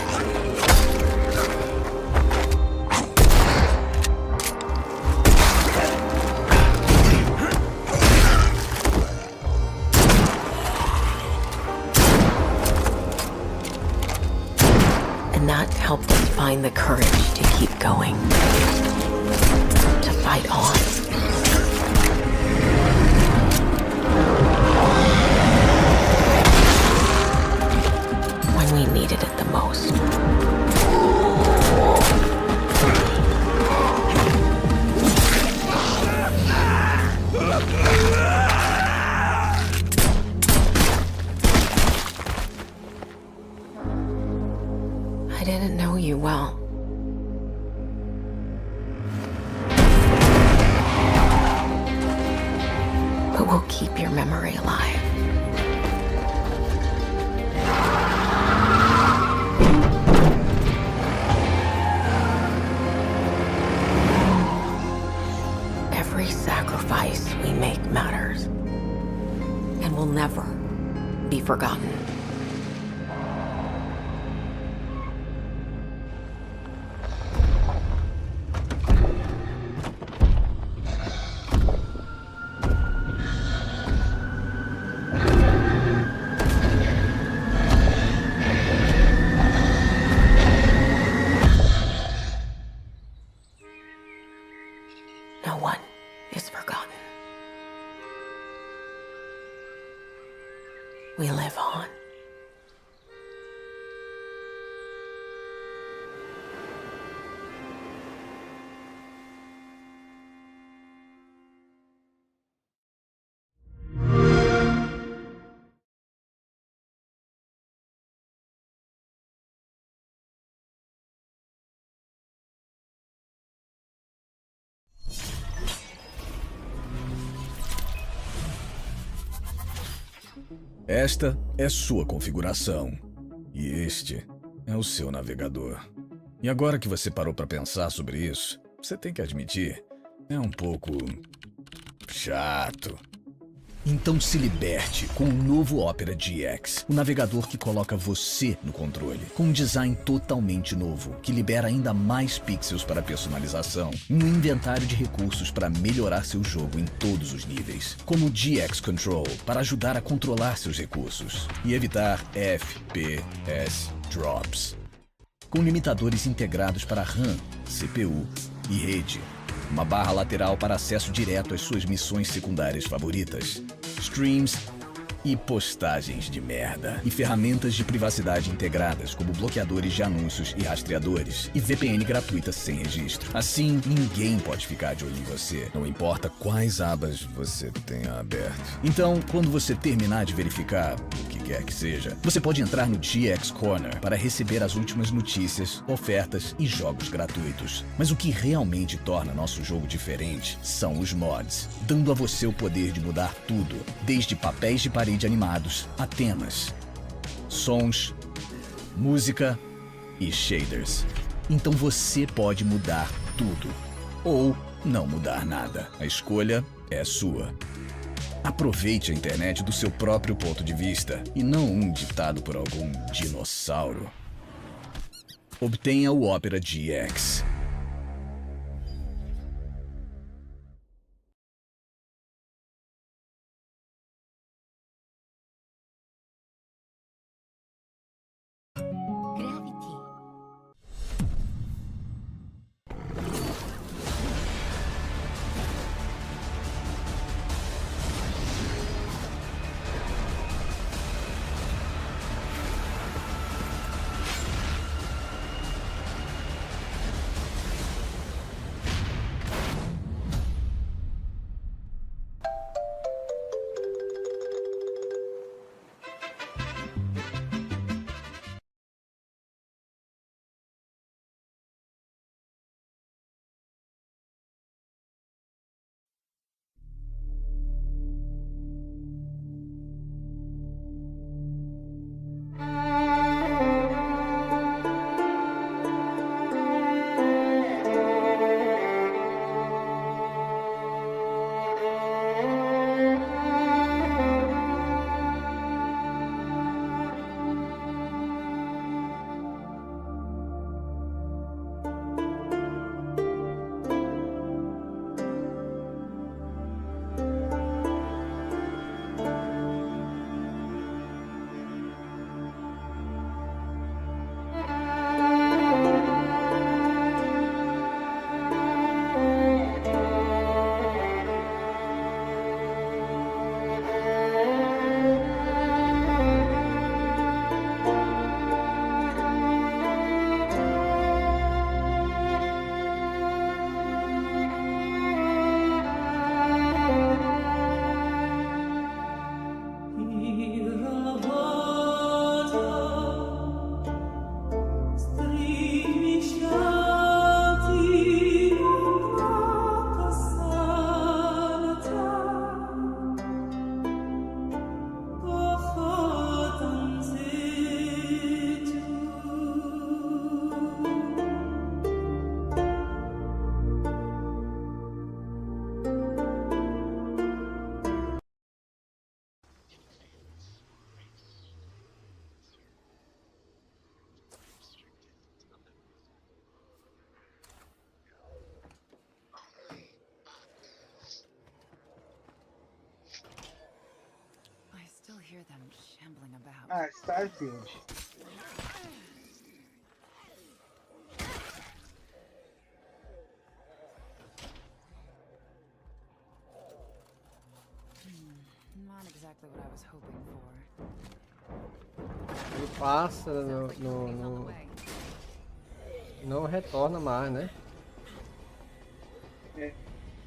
Speaker 8: And that helped us find the courage to keep going, to fight on. When we needed it the most. I didn't know you well. But we'll keep your memory alive. Every sacrifice we make matters and will never be forgotten. No one is forgotten. We live on.
Speaker 11: Esta é sua configuração. E este é o seu navegador. E agora que você parou para pensar sobre isso, você tem que admitir, é um pouco chato. Então se liberte com o novo Opera GX, o navegador que coloca você no controle, com um design totalmente novo, que libera ainda mais pixels para personalização, e um inventário de recursos para melhorar seu jogo em todos os níveis, como o GX Control, para ajudar a controlar seus recursos e evitar FPS drops, com limitadores integrados para RAM, CPU e rede, uma barra lateral para acesso direto às suas missões secundárias favoritas, streams e postagens de merda. E ferramentas de privacidade integradas, como bloqueadores de anúncios e rastreadores. E VPN gratuita sem registro. Assim, ninguém pode ficar de olho em você. Não importa quais abas você tenha aberto. Então, quando você terminar de verificar o que quer que seja, você pode entrar no GX Corner para receber as últimas notícias, ofertas e jogos gratuitos. Mas o que realmente torna nosso jogo diferente são os mods, dando a você o poder de mudar tudo, desde papéis de parede animados a temas, sons, música e shaders. Então você pode mudar tudo ou não mudar nada. A escolha é sua. Aproveite a internet do seu próprio ponto de vista e não um ditado por algum dinossauro. Obtenha o Opera GX.
Speaker 14: about.
Speaker 12: Ah, Starfield.
Speaker 14: Not exactly what I was hoping for.
Speaker 15: Ele passa, não retorna mais, né?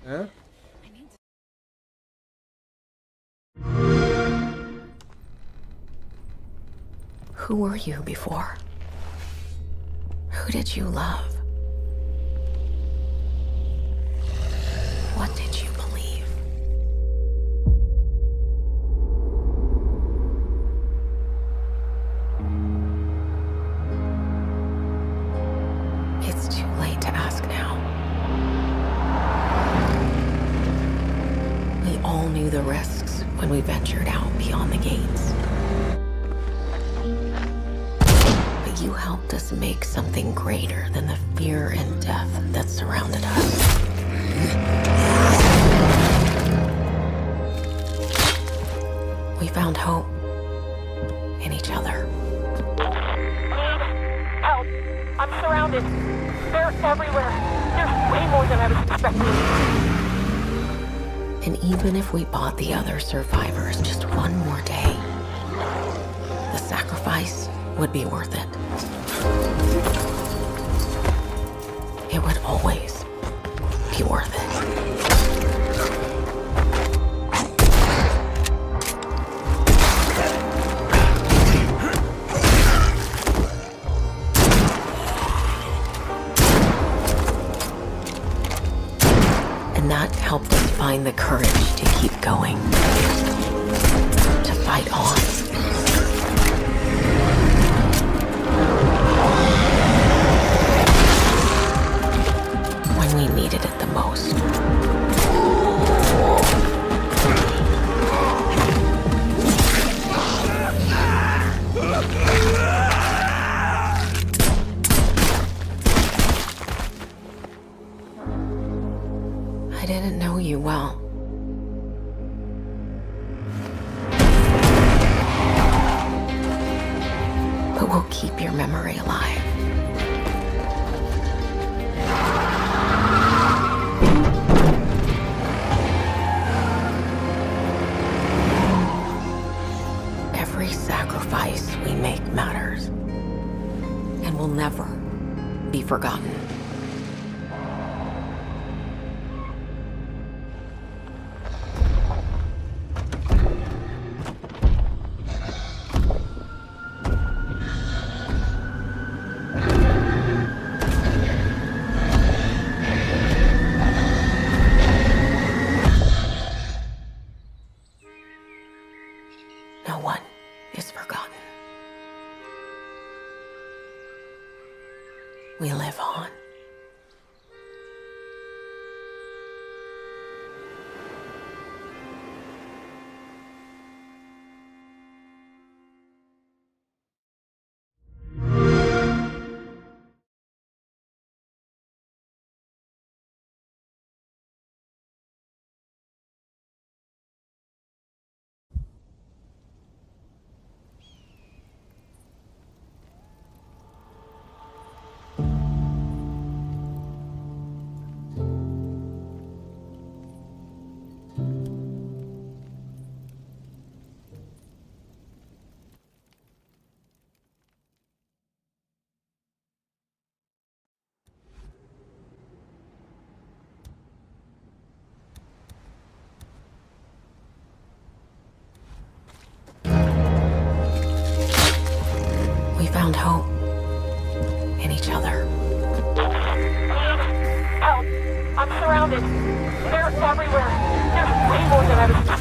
Speaker 15: É?
Speaker 8: Who were you before? Who did you love? What did you believe? It's too late to ask now. We all knew the risks when we ventured out beyond the gates. But you helped us make something greater than the fear and death that surrounded us. We found hope in each other.
Speaker 10: Need help. I'm surrounded. They're everywhere. There's way more than I was expecting.
Speaker 8: And even if we bought the other survivors just one more day, the sacrifice would be worth it. It would always be worth it. And that helped us find the courage to keep going, to fight on. When we needed it the most. I didn't know you well. But we'll keep your memory alive. Every sacrifice we make matters and will never be forgotten. No one is forgotten. We live on. We found hope in each other.
Speaker 10: Need help. I'm surrounded. They're everywhere. There's way more than I was expecting.